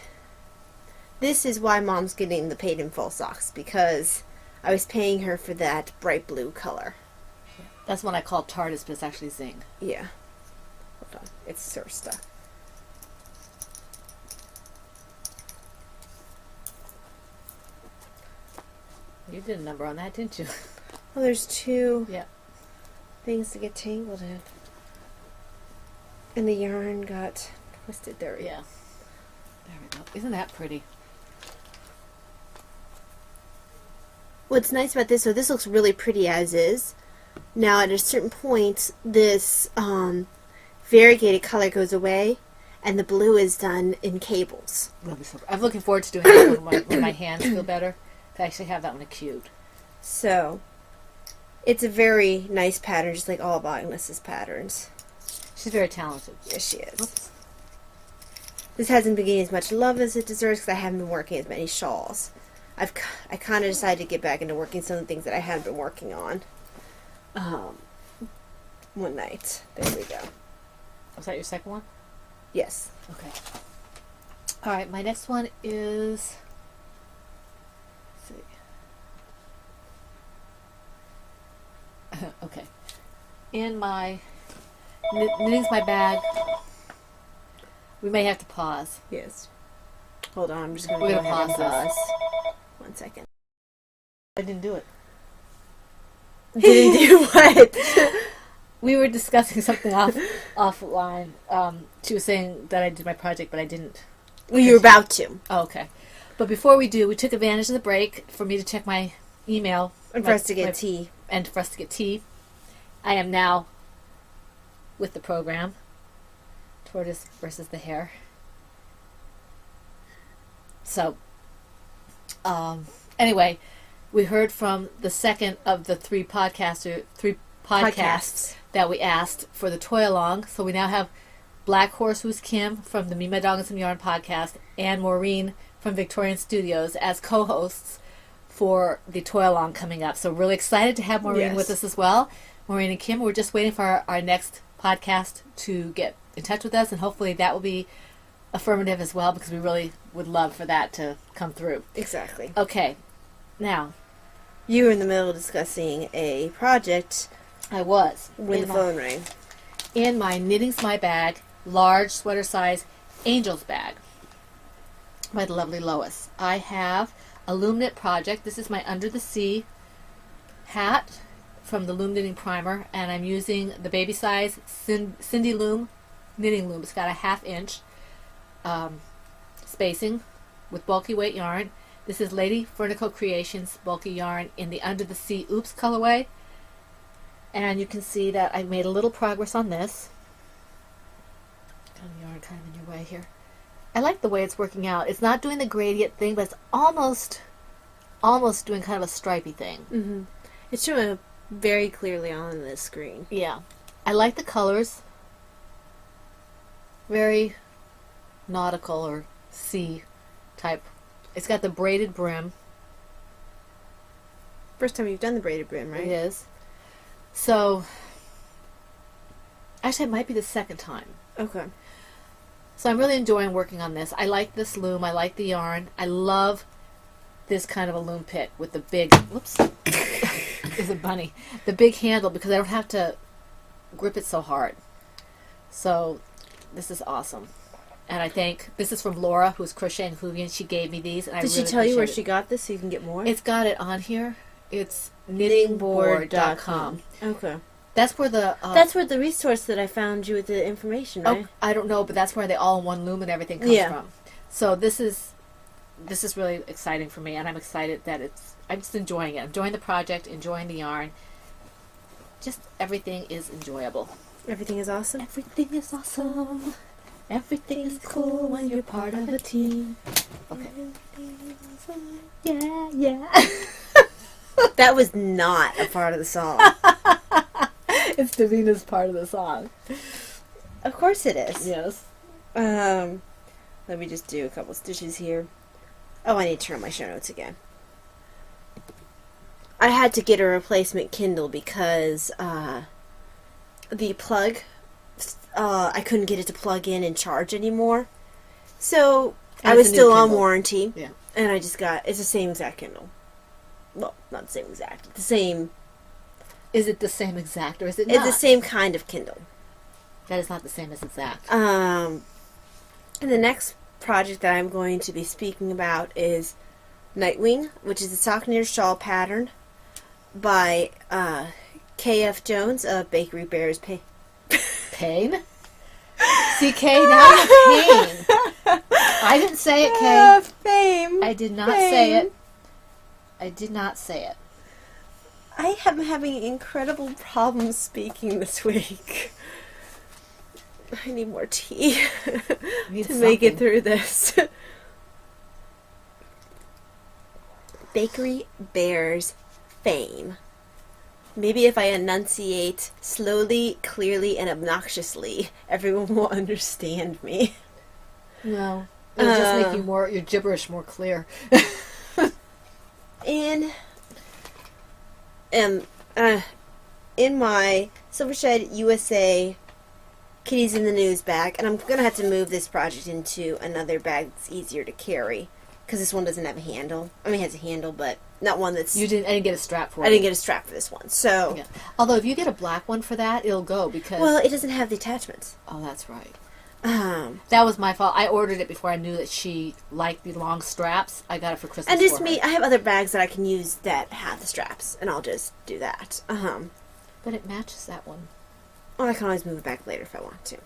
this is why Mom's getting the paid in full socks, because I was paying her for that bright blue color. That's one I call Tortoise, but it's actually Zing. Yeah. Hold on. It's Sursta. You did a number on that, didn't you? Well, there's two Yeah. things to get tangled in. And the yarn got twisted there. Yeah. There we go. Isn't that pretty? What's nice about this, so this looks really pretty as is. Now at a certain point, this variegated color goes away, and the blue is done in cables. I'm looking forward to doing that when my hands feel better. To actually have that one acute. So, it's a very nice pattern, just like all of Agnes's patterns. She's very talented. Yes, she is. Oops. This hasn't been getting as much love as it deserves because I haven't been working as many shawls. I kind of decided to get back into working some of the things that I hadn't been working on. One night. There we go. Was that your second one? Yes. Okay. All right, my next one is... Let's see. Okay. In my... Knitting's my bag. We may have to pause. Yes. Hold on, I'm just going We're to go gonna ahead and pause this. pause. 1 second. I didn't do it. Didn't do what? We were discussing something offline. She was saying that I did my project, but I didn't. Well, you were about to. Oh, okay. But before we do, we took advantage of the break for me to check my email. And for us to get tea. And for us to get tea. I am now with the program. Tortoise versus the hare. So, anyway, we heard from the second of the three podcasts that we asked for the toy along. So we now have Black Horse, who's Kim from the Me, My Dog, and Some Yarn podcast, and Maureen from Victorian Studios as co-hosts for the toy along coming up. So really excited to have Maureen with us as well. Maureen and Kim, we're just waiting for our next podcast to get in touch with us, and hopefully that will be affirmative as well, because we really would love for that to come through. Exactly. Okay. Now, you were in the middle of discussing a project. I was. When the phone rang. In my Knitting's My Bag, large sweater size Angels bag by the lovely Lois. I have a Loom Knit project. This is my Under the Sea hat from the Loom Knitting Primer, and I'm using the baby size Cindy Loom knitting loom. It's got a 1/2 inch spacing with bulky weight yarn. This is Lady Fernico Creations bulky yarn in the Under the Sea Oops colorway. And you can see that I made a little progress on this. Got the yarn kind of in your way here. I like the way it's working out. It's not doing the gradient thing, but it's almost doing kind of a stripy thing. Mm-hmm. It's showing very clearly on the screen. Yeah. I like the colors. Very nautical or sea type. It's got the braided brim. First time you've done the braided brim, right? It is. So, actually it might be the second time. Okay. So I'm really enjoying working on this. I like this loom. I like the yarn. I love this kind of a loom pit with the big, whoops, is a bunny, the big handle, because I don't have to grip it so hard. So this is awesome. And I think this is from Laura, who's crocheting Hoovian. She gave me these. And Did she tell you where she got this so you can get more? It's got it on here. It's knittingboard.com. Okay. That's where the... that's where the resource that I found you with the information, right? Oh, I don't know, but that's where the all-in-one loom and everything comes from. So this is really exciting for me, and I'm excited that I'm just enjoying it. I'm enjoying the project, enjoying the yarn. Just everything is enjoyable. Everything is awesome? Everything is awesome. Everything is cool when you're part of a team. Okay. Yeah, yeah. That was not a part of the song. It's Davina's part of the song. Of course it is. Yes. Let me just do a couple stitches here. Oh, I need to turn on my show notes again. I had to get a replacement Kindle because the plug, I couldn't get it to plug in and charge anymore. So And I was it's a new still on Kindle. warranty. Yeah. And I just got, it's the same exact Kindle. Well, not the same exact. The same. Is it the same exact or is it It's not? the same kind of Kindle. That is not the same as exact. And the next project that I'm going to be speaking about is Nightwing, which is a sock knitted shawl pattern by K.F. Jones of Bakery Bears Pain? CK, now you're Pain. I didn't say it, Kay. Fame. I did not say it. I did not say it. I am having incredible problems speaking this week. I need more tea Need to make it something. through this. Bakery Bears Fame. Maybe if I enunciate slowly, clearly, and obnoxiously, everyone will understand me. No. It'll just make your gibberish more clear. In my Silvershed USA Kitties in the News bag, and I'm going to have to move this project into another bag that's easier to carry, because this one doesn't have a handle. I mean, it has a handle, but not one that's... I didn't get a strap for it. I didn't get a strap for this one, so... Yeah. Although, if you get a black one for that, it'll go, because... Well, it doesn't have the attachments. Oh, that's right. That was my fault. I ordered it before I knew that she liked the long straps. I got it for Christmas And just for me, her. I have other bags that I can use that have the straps, and I'll just do that. But it matches that one. Or I can always move it back later if I want to.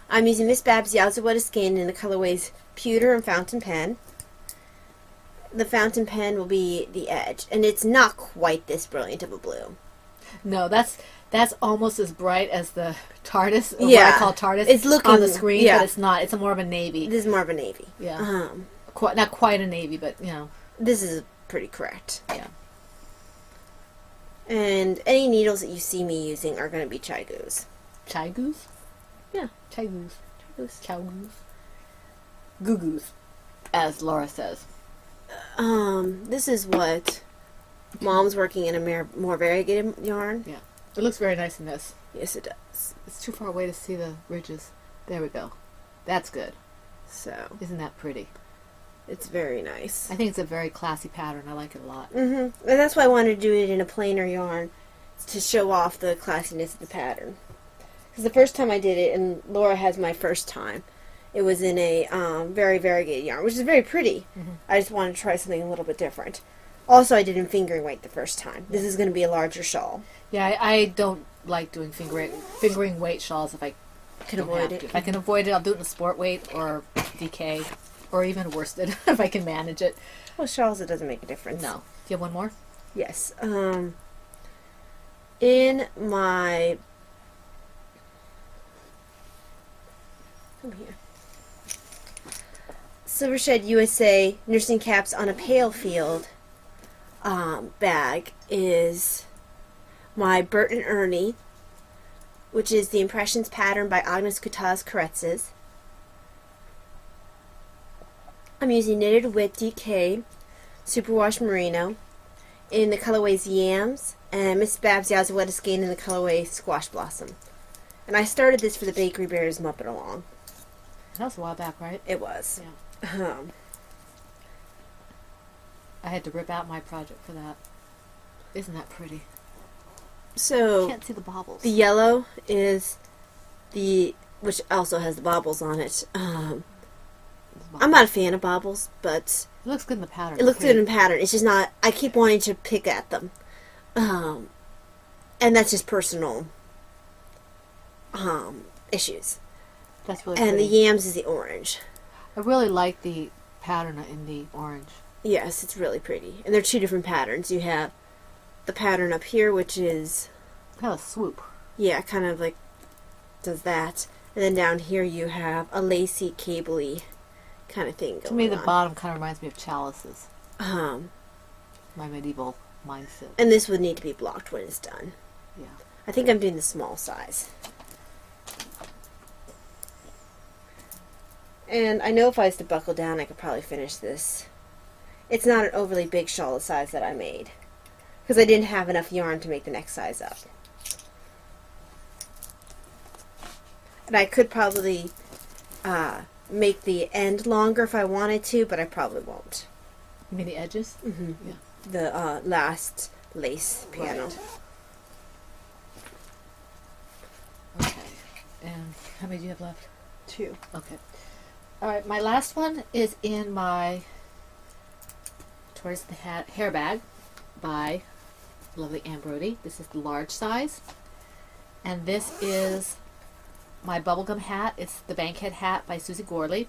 I'm using Miss Babs Yazawetta Skin in the colorways Pewter and Fountain Pen. The fountain pen will be the edge, and it's not quite this brilliant of a blue. No, that's almost as bright as the Tortoise, or Yeah. what I call Tortoise, It's looking- on the screen, yeah. but it's not. It's more of a navy. This is more of a navy. Yeah. Not quite a navy, but, This is pretty correct. yeah. And any needles that you see me using are going to be Chai Goose. Chai goose? Yeah. Chai goose. Chai Goose. Chow goose. Goo goose, as Laura says. This is what Mom's working in a more variegated yarn. Yeah. It looks very nice in this. Yes, it does. It's too far away to see the ridges. There we go. That's good. So, Isn't that pretty? it's very nice. I think it's a very classy pattern. I like it a lot. And that's why I wanted to do it in a plainer yarn, to show off the classiness of the pattern. Because the first time I did it, and Laura has my first time, it was in a very variegated yarn, which is very pretty. I just wanted to try something a little bit different. Also, I did in fingering weight the first time. This is going to be a larger shawl. Yeah, I don't like doing fingering weight shawls if I Can don't avoid have it. to. If I can avoid it, I'll do it in a sport weight or DK, or even worsted if I can manage it. Well, shawls, it doesn't make a difference. No. Do you have one more? Yes. In my... Come here. Silvershed USA Nursing Caps on a Pale Field bag is my Bert and Ernie, which is the Impressions pattern by Agnes Kutas Karetzes. I'm using Knitted With DK Superwash Merino in the colorways Yams, and Miss Babs Yazawetta Skin in the colorway Squash Blossom. And I started this for the Bakery Bears Muppet Along. That was a while back, right? It was. Yeah. I had to rip out my project for that. Isn't that pretty? So Can't see the baubles. the yellow is the, which also has the baubles on it. I'm not a fan of baubles, but It looks good in the pattern. it looks Pretty. good in pattern. It's just not, I keep wanting to pick at them. And that's just personal issues. That's really And the pretty. yams is the orange. I really like the pattern in the orange. Yes, it's really pretty. And they're two different patterns. You have the pattern up here, which is, Kind of swoop. yeah, kind of like does that. And then down here you have a lacy, cabley kind of thing going on. To me, the bottom kind of reminds me of chalices. Um, My medieval mindset. and this would need to be blocked when it's done. Yeah. I think I'm doing the small size. And I know if I was to buckle down, I could probably finish this. It's not an overly big shawl the size that I made, because I didn't have enough yarn to make the next size up. And I could probably make the end longer if I wanted to, but I probably won't. You mean the edges? Mm-hmm. Yeah. The last lace panel. Right. Okay. And how many do you have left? 2. Okay. All right. My last one is in my Towards the Hair Bag by lovely Anne Brody. This is the large size. And this is my bubblegum hat. It's the Bankhead hat by Susie Gorley.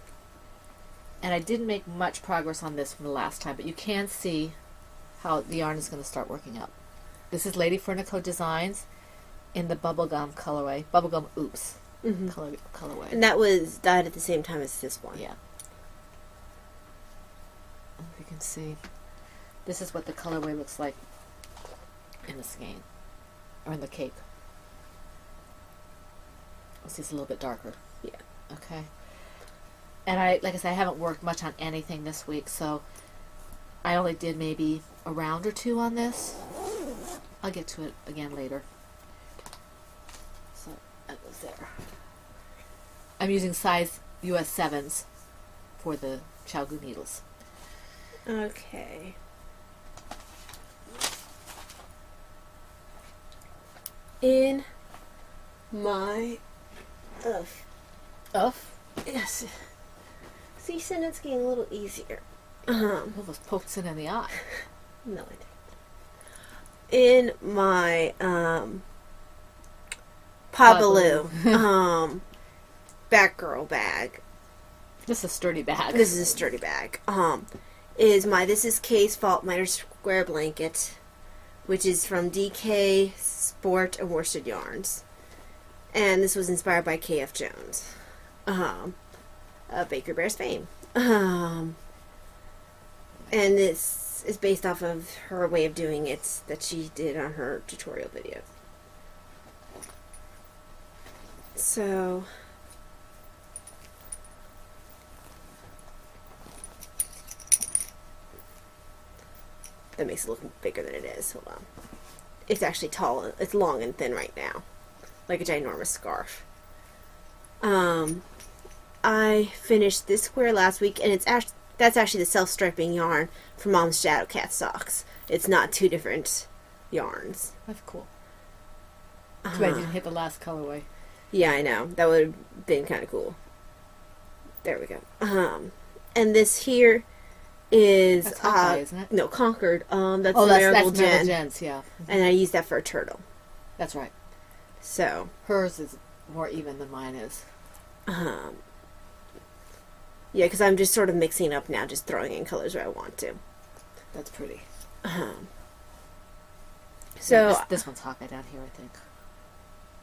And I didn't make much progress on this from the last time, but you can see how the yarn is going to start working up. This is Lady Furnico Designs in the bubblegum colorway. Bubblegum Oops colorway. And that was dyed at the same time as this one. Yeah. If you can see, this is what the colorway looks like in the skein, or in the cake. This is a little bit darker. Yeah. Okay. And like I said, I haven't worked much on anything this week, so I only did maybe a round or 2 on this. I'll get to it again later. So that goes there. I'm using size US 7s for the Xiaogu needles. Okay. In my yes. See, so it's getting a little easier. Almost poked it in the eye. No, I didn't. In my Pabaloo Batgirl bag. This is a sturdy bag. This is a sturdy bag. Is my This Is K's Fault Miter Square Blanket, which is from DK Sport and Worsted Yarns. And this was inspired by K.F. Jones. Baker Bear's fame. And this is based off of her way of doing it that she did on her tutorial video. So that makes it look bigger than it is. Hold on. It's actually tall. It's long and thin right now, like a ginormous scarf. I finished this square last week, and that's actually the self-striping yarn from Mom's Shadowcat socks. It's not 2 different yarns. That's cool. Too bad you didn't hit the last colorway. Yeah, I know. That would have been kind of cool. There we go. And this here is That's Hawkeye, isn't it? No, Concord. That's Oh, that's Marigold Marigold Jen. Jen's, yeah. And I used that for a turtle. That's right. So, Hers is more even than mine is. yeah, because I'm just sort of mixing up now, just throwing in colors where I want to. That's pretty. So, Yeah, this one's Hawkeye down here, I think.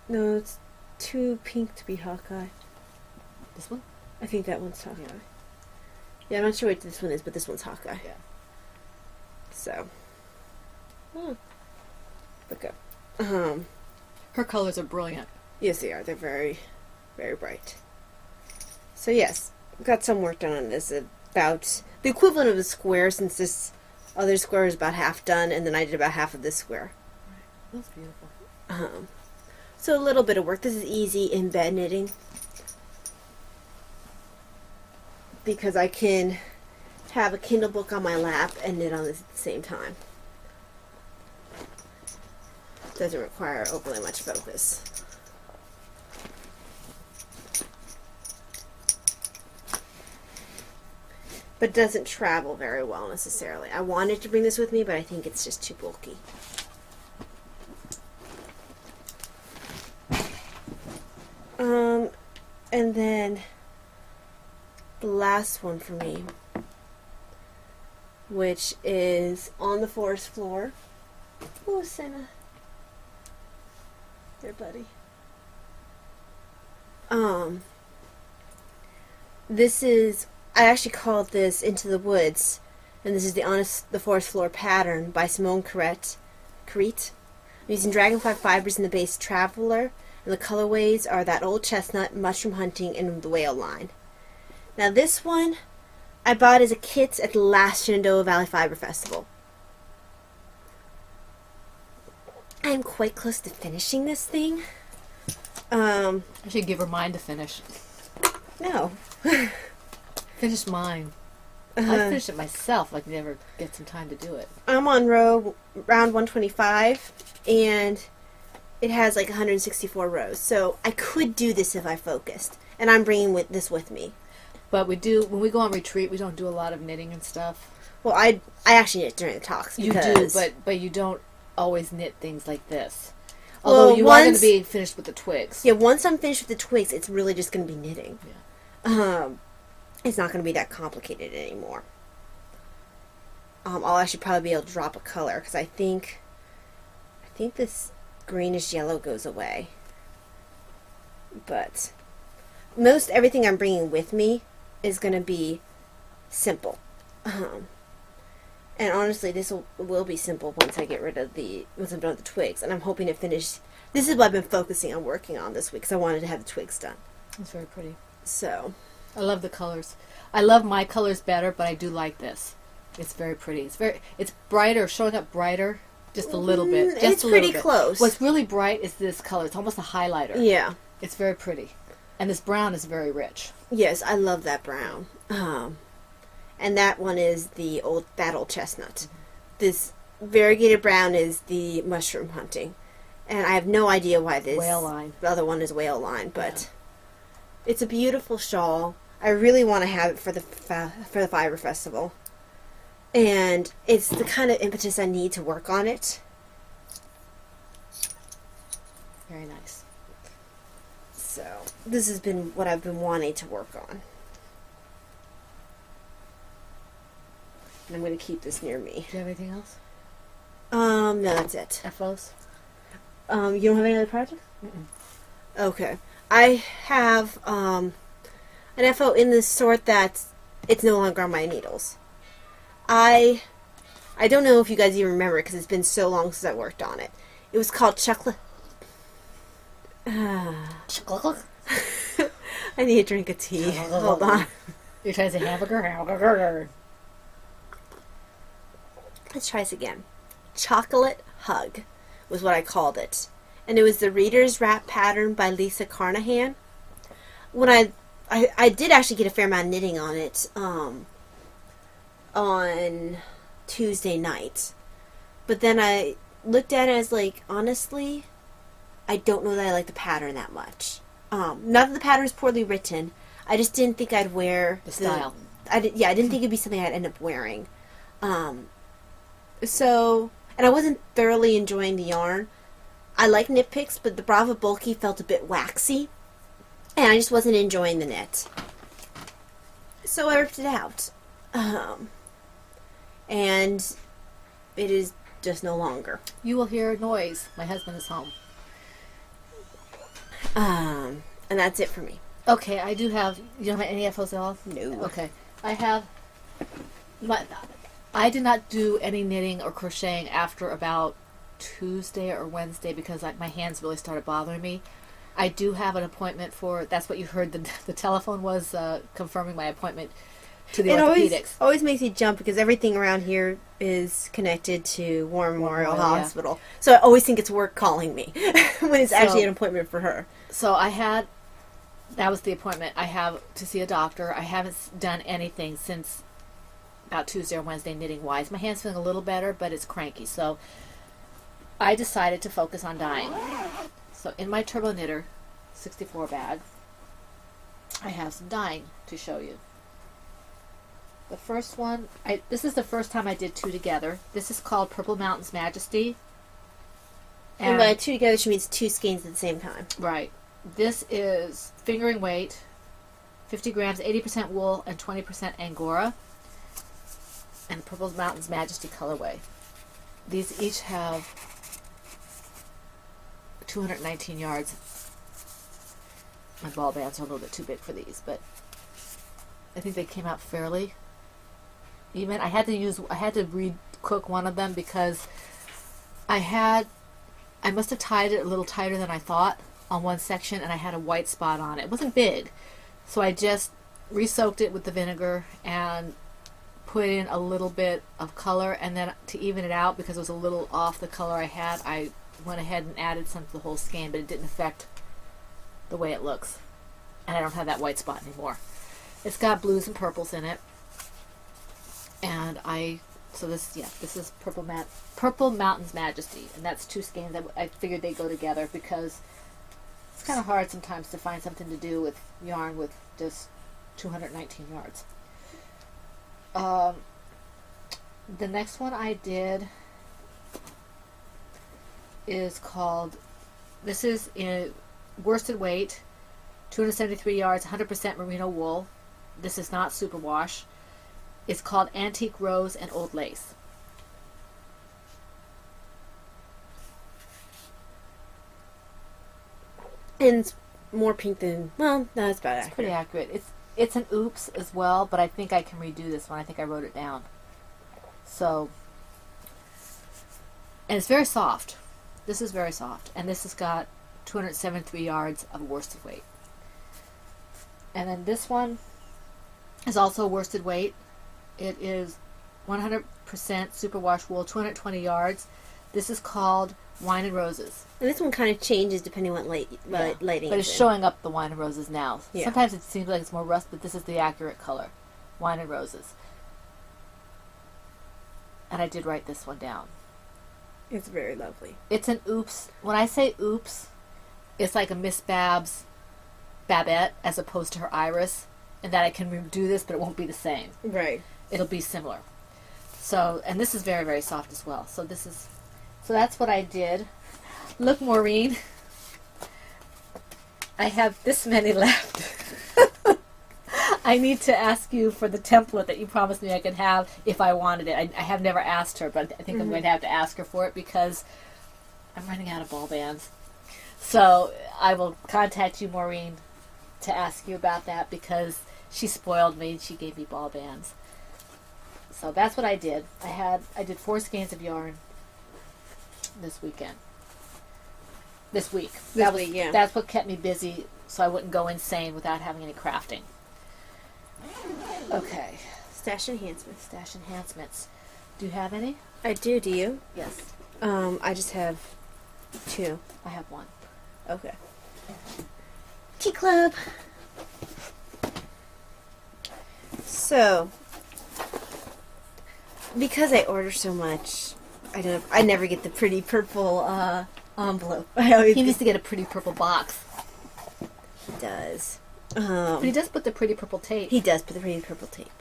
no, it's too pink to be Hawkeye. This one? I think that one's Hawkeye. Yeah. Yeah, I'm not sure what this one is, but this one's Hawkeye. Yeah. So. Okay. Her colors are brilliant. Yes, they are. They're very, very bright. So, yes, got some work done on this. About the equivalent of a square, since this other square is about half done, and then I did about half of this square. That's beautiful. So, a little bit of work. This is easy in bed knitting, because I can have a Kindle book on my lap and knit on this at the same time. Doesn't require overly much focus. But doesn't travel very well necessarily. I wanted to bring this with me, but I think it's just too bulky. And then the last one for me, which is On the Forest Floor. Oh, Senna. There, buddy. This is, I actually called this Into the Woods, and this is the Forest Floor pattern by Simone Crete. I'm using dragonfly fibers in the base Traveler, and the colorways are that old chestnut, mushroom hunting, and the whale line. Now this one, I bought as a kit at the last Shenandoah Valley Fiber Festival. I'm quite close to finishing this thing. I should give her mine to finish. No. Finish mine. I finished it myself. I never get some time to do it. I'm on round 125, and it has like 164 rows. So I could do this if I focused, and I'm bringing this with me. But we do, when we go on retreat, we don't do a lot of knitting and stuff. Well, I actually knit during the talks. You Because do, but you don't always knit things like this. Although you are going to be finished with the twigs. Yeah, once I'm finished with the twigs, it's really just going to be knitting. Yeah. It's not going to be that complicated anymore. I'll actually probably be able to drop a color, because I think this greenish yellow goes away. But most everything I'm bringing with me is going to be simple. And honestly, this will be simple once I get rid of once I'm done with the twigs. And I'm hoping to finish. This is what I've been focusing on working on this week, because I wanted to have the twigs done. It's very pretty. So, I love the colors. I love my colors better, but I do like this. It's very pretty. It's brighter, showing up brighter, just a little bit. Just it's a little pretty bit. close. What's really bright is this color. It's almost a highlighter. Yeah. It's very pretty. And this brown is very rich. Yes, I love that brown. And that one is that old chestnut. Mm-hmm. This variegated brown is the mushroom hunting. And I have no idea why this whale line. The other one is whale line, but it's a beautiful shawl. I really want to have it for the Fiber Festival. And it's the kind of impetus I need to work on it. Very nice. So, this has been what I've been wanting to work on. And I'm going to keep this near me. Do you have anything else? No, that's it. FOs? You don't have any other projects? Mm-mm. Okay. I have an FO in the sort that it's no longer on my needles. I don't know if you guys even remember it, because it's been so long since I worked on it. It was called Chocolate. I need a drink of tea. Hold on. You're trying to say hamburger? Let's try this again. Chocolate Hug was what I called it. And it was the Reader's Wrap pattern by Lisa Carnahan. When I did actually get a fair amount of knitting on it on Tuesday night. But then I looked at it as like, honestly, I don't know that I like the pattern that much. Not that the pattern is poorly written. I just didn't think I'd wear the style. I didn't think it'd be something I'd end up wearing. So, and I wasn't thoroughly enjoying the yarn. I like knit picks, but the Brava Bulky felt a bit waxy, and I just wasn't enjoying the knit. So I ripped it out. And it is just no longer. You will hear noise. My husband is home. And that's it for me. Okay, I do have... You don't have any FOs at all? No. Okay. I have... I did not do any knitting or crocheting after about Tuesday or Wednesday because my hands really started bothering me. I do have an appointment for... That's what you heard. The telephone was confirming my appointment to the orthopedics. It always makes me jump because everything around here is connected to War Memorial Hospital. Yeah. So I always think it's work calling me when it's actually an appointment for her. So that was the appointment. I have to see a doctor. I haven't done anything since about Tuesday or Wednesday knitting wise. My hand's feeling a little better, but it's cranky. So I decided to focus on dyeing. So in my Turbo Knitter 64 bag, I have some dyeing to show you. The first one, this is the first time I did two together. This is called Purple Mountain's Majesty. And by two together, she means two skeins at the same time. Right. This is fingering weight, 50 grams, 80% wool, and 20% Angora. And Purple Mountain's Majesty colorway. These each have 219 yards. My ball bands are a little bit too big for these, but I think they came out fairly even. I had to re-cook one of them because I must have tied it a little tighter than I thought on one section, and I had a white spot on it. It wasn't big, so I just re-soaked it with the vinegar and put in a little bit of color, and then to even it out, because it was a little off the color I had, I went ahead and added some to the whole skein, but it didn't affect the way it looks, and I don't have that white spot anymore. It's got blues and purples in it, and this is Purple Mountain's Majesty, and that's 2 skeins. I figured they'd go together because it's kind of hard sometimes to find something to do with yarn with just 219 yards. The next one I did is called, this is in worsted weight, 273 yards, 100% merino wool. This is not superwash. It's called Antique Rose and Old Lace. And it's more pink than, well, no, it's about accurate. It's pretty accurate. It's an oops as well, but I think I can redo this one. I think I wrote it down. So, and it's very soft. This is very soft. And this has got 273 yards of worsted weight. And then this one is also worsted weight. It is 100% superwash wool, 220 yards. This is called Wine and Roses. And this one kind of changes depending on lighting. But it's showing up the Wine and Roses now. Yeah. Sometimes it seems like it's more rust, but this is the accurate color. Wine and Roses. And I did write this one down. It's very lovely. It's an oops. When I say oops, it's like a Miss Babette as opposed to her Iris, and that I can redo this, but it won't be the same. Right. It'll be similar. So, and this is very, very soft as well. So that's what I did. Look, Maureen, I have this many left. I need to ask you for the template that you promised me I could have if I wanted it. I have never asked her, but I think I'm going to have to ask her for it because I'm running out of ball bands. So I will contact you, Maureen, to ask you about that because she spoiled me and she gave me ball bands. So that's what I did. I did 4 skeins of yarn this week. Yeah. That's what kept me busy, so I wouldn't go insane without having any crafting. Okay. Stash enhancements. Stash enhancements. Do you have any? I do. Do you? Yes. I just have 2. I have 1. Okay. Tea Club. So, because I order so much, I never get the pretty purple envelope. He needs to get a pretty purple box. He does. But he does put the pretty purple tape. He does put the pretty purple tape.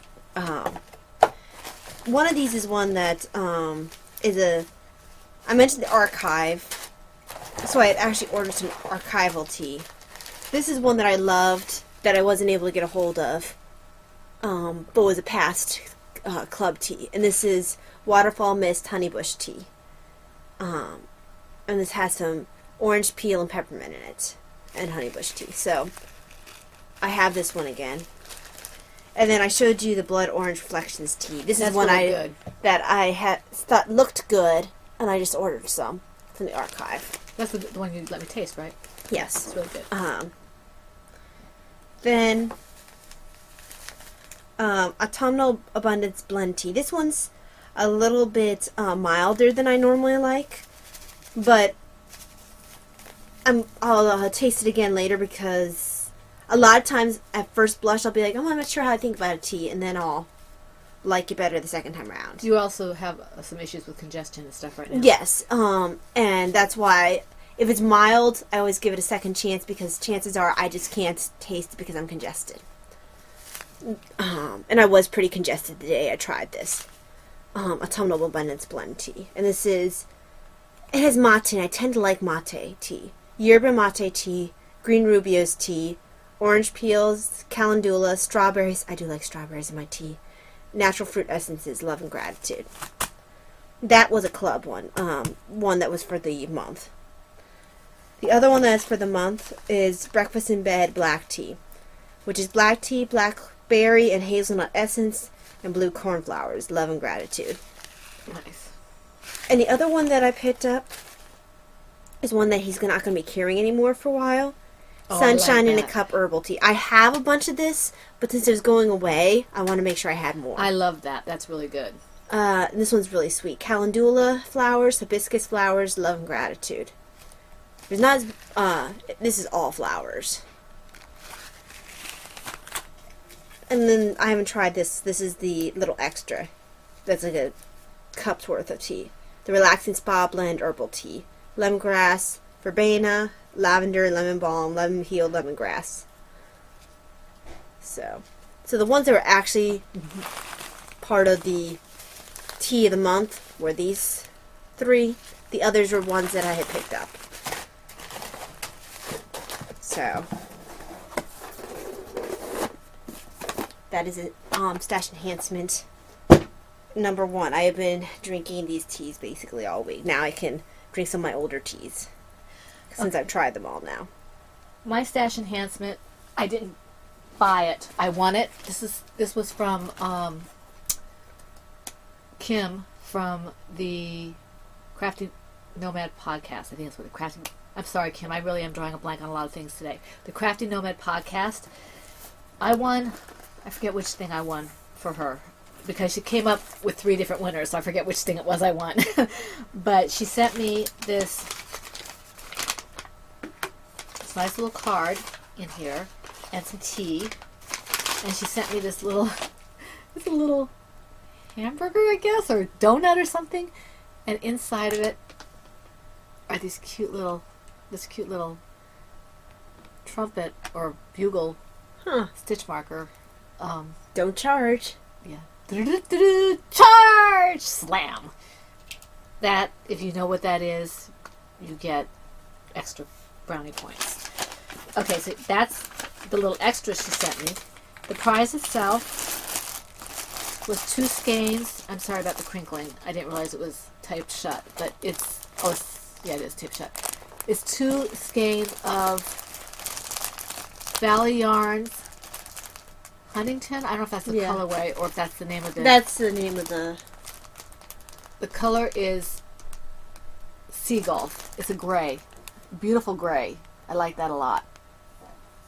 One of these is one that I mentioned the archive, so I had actually ordered some archival tea. This is one that I loved that I wasn't able to get a hold of, but was a past club tea. And this is Waterfall Mist Honeybush tea. And this has some orange peel and peppermint in it, and honeybush tea. So I have this one again. And then I showed you the Blood Orange Reflections tea. This is one really that I had thought looked good, and I just ordered some from the archive. That's the one you let me taste, right? Yes. It's really good. Then Autumnal Abundance Blend Tea. This one's a little bit milder than I normally like, but I'll taste it again later because a lot of times at first blush I'll be like, oh, I'm not sure how I think about a tea, and then I'll like it better the second time around. You also have some issues with congestion and stuff right now. Yes, and that's why if it's mild, I always give it a second chance because chances are I just can't taste it because I'm congested. And I was pretty congested the day I tried this. Autumnal Abundance Blend Tea. And it has mate, and I tend to like mate tea. Yerba mate tea, green Rubio's tea, orange peels, calendula, strawberries. I do like strawberries in my tea. Natural fruit essences, love and gratitude. That was a club one. One that was for the month. The other one that's for the month is Breakfast in Bed Black Tea, which is black tea, blackberry and hazelnut essence, and blue cornflowers. Love and gratitude. Nice. And the other one that I picked up is one that he's not going to be carrying anymore for a while. Oh, I Sunshine like in a that. Cup herbal tea. I have a bunch of this, but since it was going away, I want to make sure I had more. I love that. That's really good. This one's really sweet. Calendula flowers, hibiscus flowers, love and gratitude. There's not this is all flowers. And then I haven't tried this. This is the little extra. That's like a cup's worth of tea. The Relaxing Spa Blend Herbal Tea. Lemongrass, verbena, lavender, lemon balm, lemon peel, lemongrass. So the ones that were actually part of the tea of the month were these 3. The others were ones that I had picked up. So that is a stash enhancement number 1. I have been drinking these teas basically all week. Now I can drink some of my older teas since I've tried them all now. My stash enhancement, I didn't buy it. I won it. This was from Kim from the Crafty Nomad podcast. I think that's what the Crafty... I'm sorry, Kim. I really am drawing a blank on a lot of things today. The Crafty Nomad podcast. I won... I forget which thing I won for her. Because she came up with 3 different winners, so I forget which thing it was I won. But she sent me this nice little card in here and some tea. And she sent me this little hamburger, I guess, or donut or something. And inside of it are this cute little trumpet or bugle stitch marker. Don't charge. Yeah. Charge! Slam! That, if you know what that is, you get extra brownie points. Okay, so that's the little extra she sent me. The prize itself was 2 skeins. I'm sorry about the crinkling. I didn't realize it was typed shut, but it is typed shut. It's 2 skeins of Valley Yarns Huntington. I don't know if that's the colorway or if that's the name of the... That's the name of the... The color is Seagull. It's a gray. Beautiful gray. I like that a lot.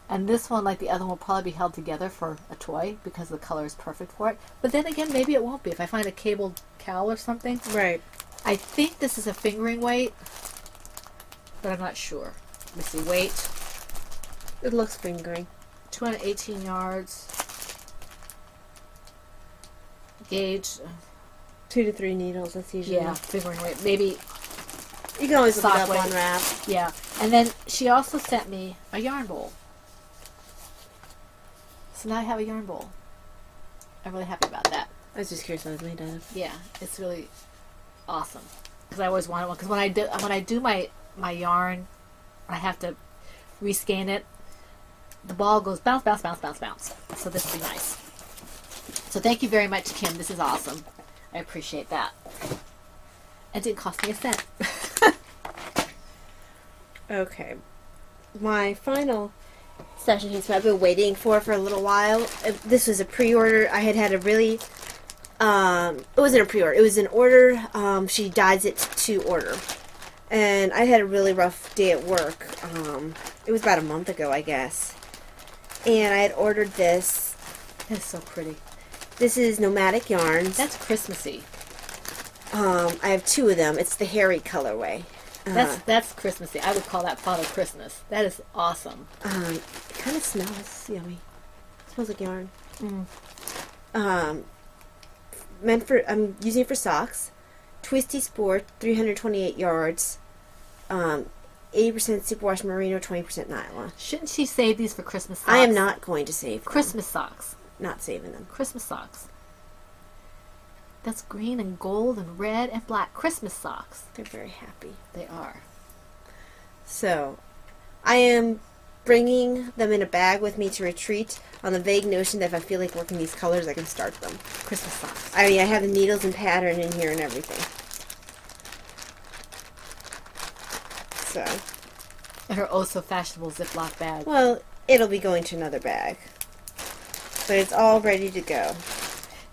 And this one, like the other one, will probably be held together for a toy because the color is perfect for it. But then again, maybe it won't be. If I find a cabled cowl or something. Right. I think this is a fingering weight, but I'm not sure. Let me see. Weight. It looks fingering. 218 yards. Gauge. 2 to 3 needles. That's usually... Yeah, fingering weight. Maybe... You can always look it sock up weight. on Wrap. Yeah. And then she also sent me a yarn bowl. So now I have a yarn bowl. I'm really happy about that. I was just curious what it was made out of. Yeah, it's really awesome. Because I always wanted one. Because when I do my yarn, I have to rescan it. The ball goes bounce, bounce, bounce, bounce, bounce. So this would be nice. So thank you very much, Kim. This is awesome. I appreciate that. It didn't cost me a cent. Okay. My final session piece I've been waiting for a little while. This was a pre-order. I had a really... it wasn't a pre-order. It was an order. She dyes it to order. And I had a really rough day at work. It was about a month ago, I guess. And I had ordered this. That's so pretty. This is Nomadic Yarns. That's Christmassy. I have 2 of them. It's the hairy colorway. That's Christmassy. I would call that Father Christmas. That is awesome. It kind of smells yummy. It smells like yarn. I'm using it for socks. Twisty Sport, 328 yards. 80% superwash merino, 20% nylon. Shouldn't she save these for Christmas socks? I am not going to save them. Christmas socks. Not saving them. Christmas socks. That's green and gold and red and black. Christmas socks. They're very happy. They are. So, I am bringing them in a bag with me to retreat on the vague notion that if I feel like working these colors, I can start them. Christmas socks. I mean, I have the needles and pattern in here and everything. So, in her oh-so-fashionable Ziploc bag. Well, it'll be going to another bag. But it's all ready to go.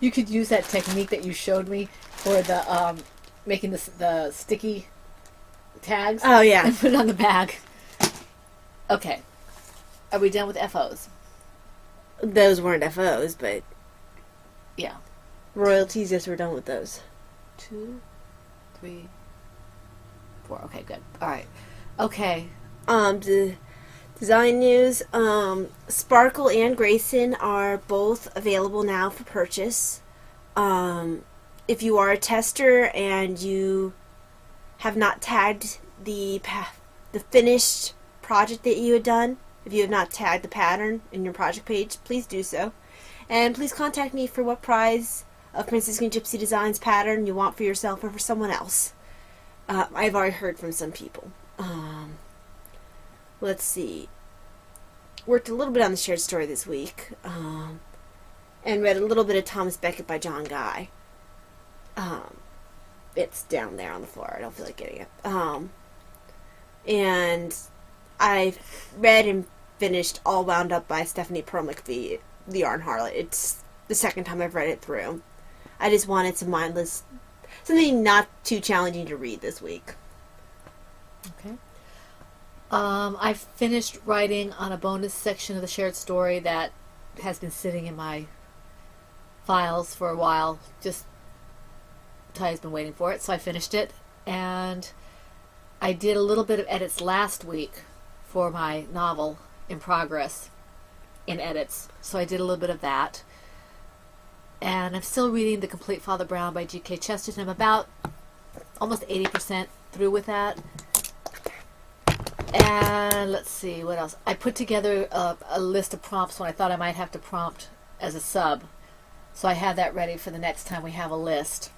You could use that technique that you showed me for the making the sticky tags. Oh, yeah. And put it on the bag. Okay. Are we done with FOs? Those weren't FOs, but Yeah. royalties, yes, we're done with those. 2, 3, 4. Okay, good. All right. Okay. Design news. Sparkle and Grayson are both available now for purchase. If you are a tester and you have not tagged the finished project that you had done, if you have not tagged the pattern in your project page, please do so. And please contact me for what prize of Princess and Gypsy Designs pattern you want for yourself or for someone else. I've already heard from some people. Let's see. Worked a little bit on the shared story this week. And read a little bit of Thomas Becket by John Guy. It's down there on the floor. I don't feel like getting it. And I've read and finished All Wound Up by Stephanie Perlmuck, the Yarn Harlot. It's the second time I've read it through. I just wanted some mindless, something not too challenging to read this week. Okay. I finished writing on a bonus section of the shared story that has been sitting in my files for a while. Just Ty's been waiting for it, so I finished it. And I did a little bit of edits last week for my novel in progress in edits. So I did a little bit of that. And I'm still reading The Complete Father Brown by G.K. Chesterton. I'm about almost 80% through with that. And let's see, what else? I put together a list of prompts when I thought I might have to prompt as a sub. So I have that ready for the next time we have a list.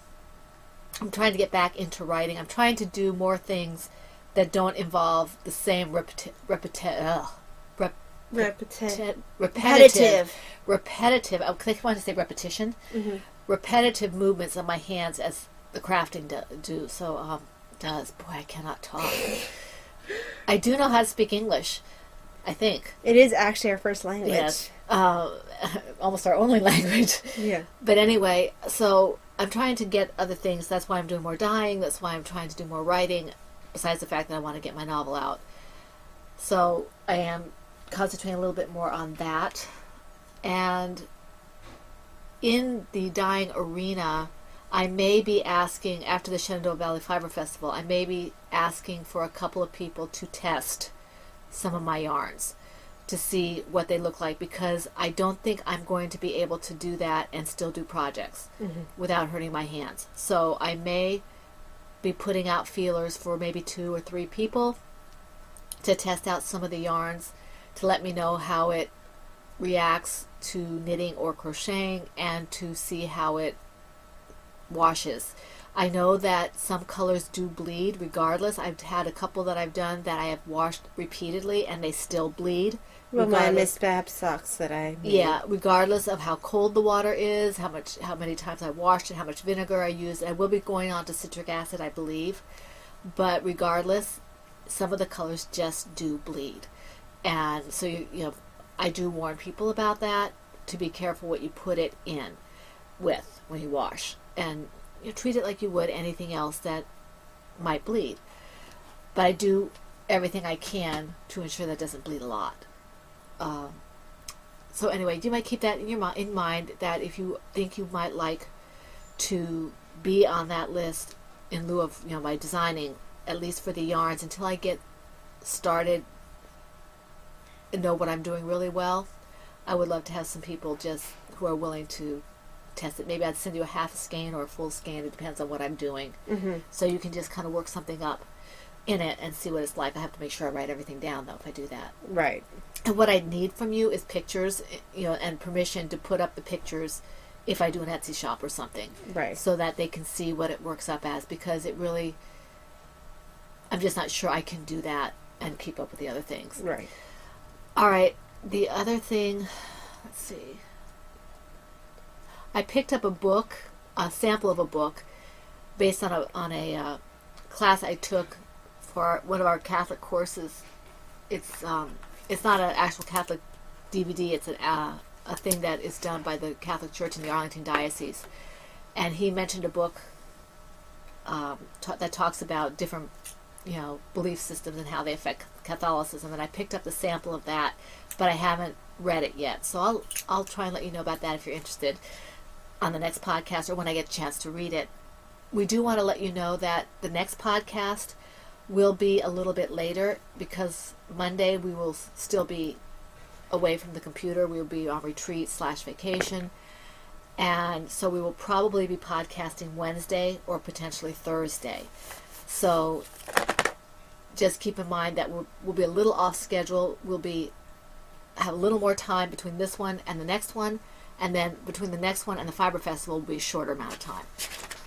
I'm trying to get back into writing. I'm trying to do more things that don't involve the same repetitive. I want to say repetition. Mm-hmm. Repetitive movements of my hands as the crafting do. So does. Boy, I cannot talk. I do know how to speak English, I think. It is actually our first language. Yes. Almost our only language. Yeah. But anyway, so I'm trying to get other things. That's why I'm doing more dyeing. That's why I'm trying to do more writing, besides the fact that I want to get my novel out. So I am concentrating a little bit more on that. And in the dyeing arena, I may be asking, after the Shenandoah Valley Fiber Festival, I may be asking for a couple of people to test some of my yarns to see what they look like, because I don't think I'm going to be able to do that and still do projects without hurting my hands. So I may be putting out feelers for maybe 2 or 3 people to test out some of the yarns, to let me know how it reacts to knitting or crocheting, and to see how it washes. I know that some colors do bleed regardless. I've had a couple that I've done that I have washed repeatedly and they still bleed. Well, my Miss Babs socks that I made. Yeah, regardless of how cold the water is, how many times I washed it, how much vinegar I used. I will be going on to citric acid, I believe. But regardless, some of the colors just do bleed. And so you know, I do warn people about that, to be careful what you put it in with when you wash. And you treat it like you would anything else that might bleed. But I do everything I can to ensure that it doesn't bleed a lot. So anyway, you might keep that in mind, that if you think you might like to be on that list in lieu of, you know, my designing, at least for the yarns, until I get started and know what I'm doing really well, I would love to have some people just who are willing to test it. Maybe I'd send you a half a skein or a full skein. It depends on what I'm doing. So you can just kind of work something up in it and see what it's like. I have to make sure I write everything down, though, if I do that. Right. And what I need from you is pictures, you know, and permission to put up the pictures if I do an Etsy shop or something. Right. So that they can see what it works up as, because it really, I'm just not sure I can do that and keep up with the other things. Right. All right. The other thing, let's see. I picked up a book, a sample of a book, based on a class I took for one of our Catholic courses it's not an actual Catholic DVD. It's a thing that is done by the Catholic Church in the Arlington Diocese. And he mentioned a book that talks about different, belief systems and how they affect Catholicism. And I picked up the sample of that, but I haven't read it yet. So I'll try and let you know about that if you're interested on the next podcast or when I get a chance to read it. We do want to let you know that the next podcast will be a little bit later because Monday we will still be away from the computer. We will be on retreat/vacation. And so we will probably be podcasting Wednesday or potentially Thursday. So just keep in mind that we'll be a little off schedule. We'll have a little more time between this one and the next one. And then between the next one and the Fiber Festival will be a shorter amount of time.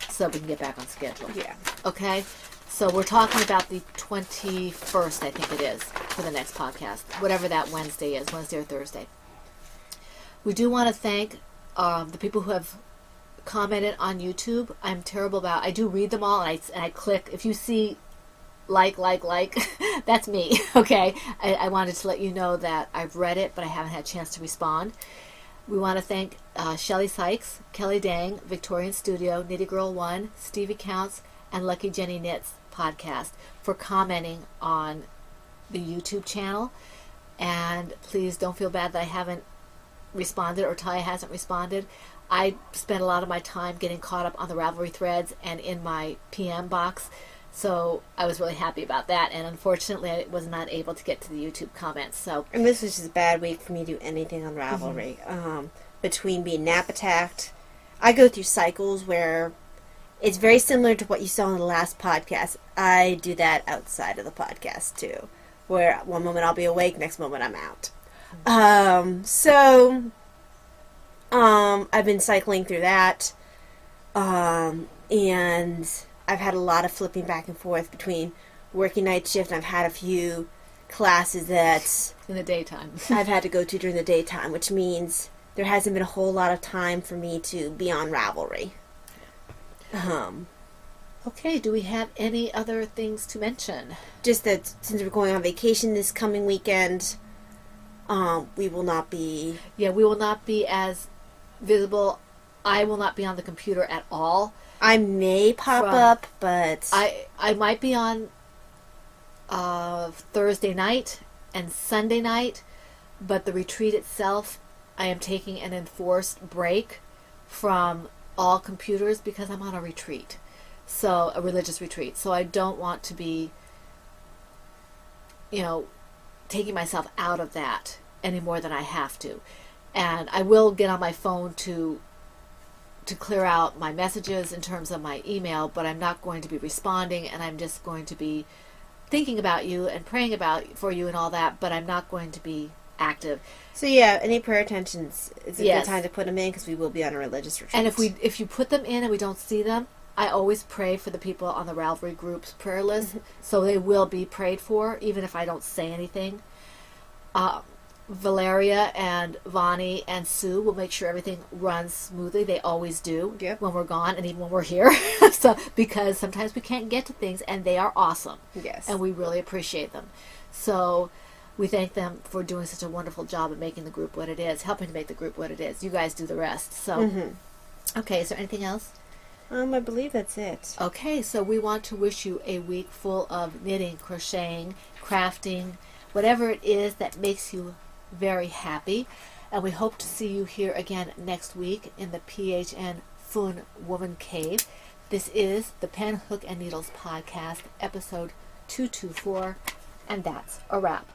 So we can get back on schedule. Yeah. Okay? So we're talking about the 21st, I think it is, for the next podcast. Whatever that Wednesday is, Wednesday or Thursday. We do want to thank the people who have commented on YouTube. I'm terrible about, I do read them all, and I click. If you see like, that's me, okay? I wanted to let you know that I've read it, but I haven't had a chance to respond. We want to thank Shelly Sykes, Kelly Dang, Victorian Studio, Nitty Girl 1, Stevie Counts, and Lucky Jenny Knits podcast for commenting on the YouTube channel. And please don't feel bad that I haven't responded or Ty hasn't responded. I spent a lot of my time getting caught up on the Ravelry threads and in my PM box, so I was really happy about that, and unfortunately I was not able to get to the YouTube comments. And this was just a bad week for me to do anything on Ravelry. Between being nap attacked, I go through cycles where it's very similar to what you saw in the last podcast. I do that outside of the podcast too, where one moment I'll be awake, next moment I'm out. I've been cycling through that, and I've had a lot of flipping back and forth between working night shift, and I've had a few classes that in the daytime I've had to go to during the daytime, which means there hasn't been a whole lot of time for me to be on Ravelry. Okay, do we have any other things to mention? Just that since we're going on vacation this coming weekend, we will not be... Yeah, we will not be as visible. I will not be on the computer at all. I may pop up, but... I might be on Thursday night and Sunday night, but the retreat itself, I am taking an enforced break from all computers because I'm on a retreat. So, a religious retreat. So I don't want to be, taking myself out of that any more than I have to. And I will get on my phone to clear out my messages in terms of my email, but I'm not going to be responding, and I'm just going to be thinking about you and praying for you and all that, but I'm not going to be active. So yeah, any prayer intentions, it's a good time to put them in because we will be on a religious retreat. And if you put them in and we don't see them, I always pray for the people on the Ravelry group's prayer list, so they will be prayed for, even if I don't say anything. Valeria and Vani and Sue will make sure everything runs smoothly. They always do when we're gone and even when we're here. So because sometimes we can't get to things, and they are awesome. Yes. And we really appreciate them. So we thank them for doing such a wonderful job of making the group what it is, helping to make the group what it is. You guys do the rest. So, okay, is there anything else? I believe that's it. Okay, so we want to wish you a week full of knitting, crocheting, crafting, whatever it is that makes you very happy. And we hope to see you here again next week in the PHN Fun Woman Cave. This is the Pen, Hook, and Needles podcast, episode 224, and that's a wrap.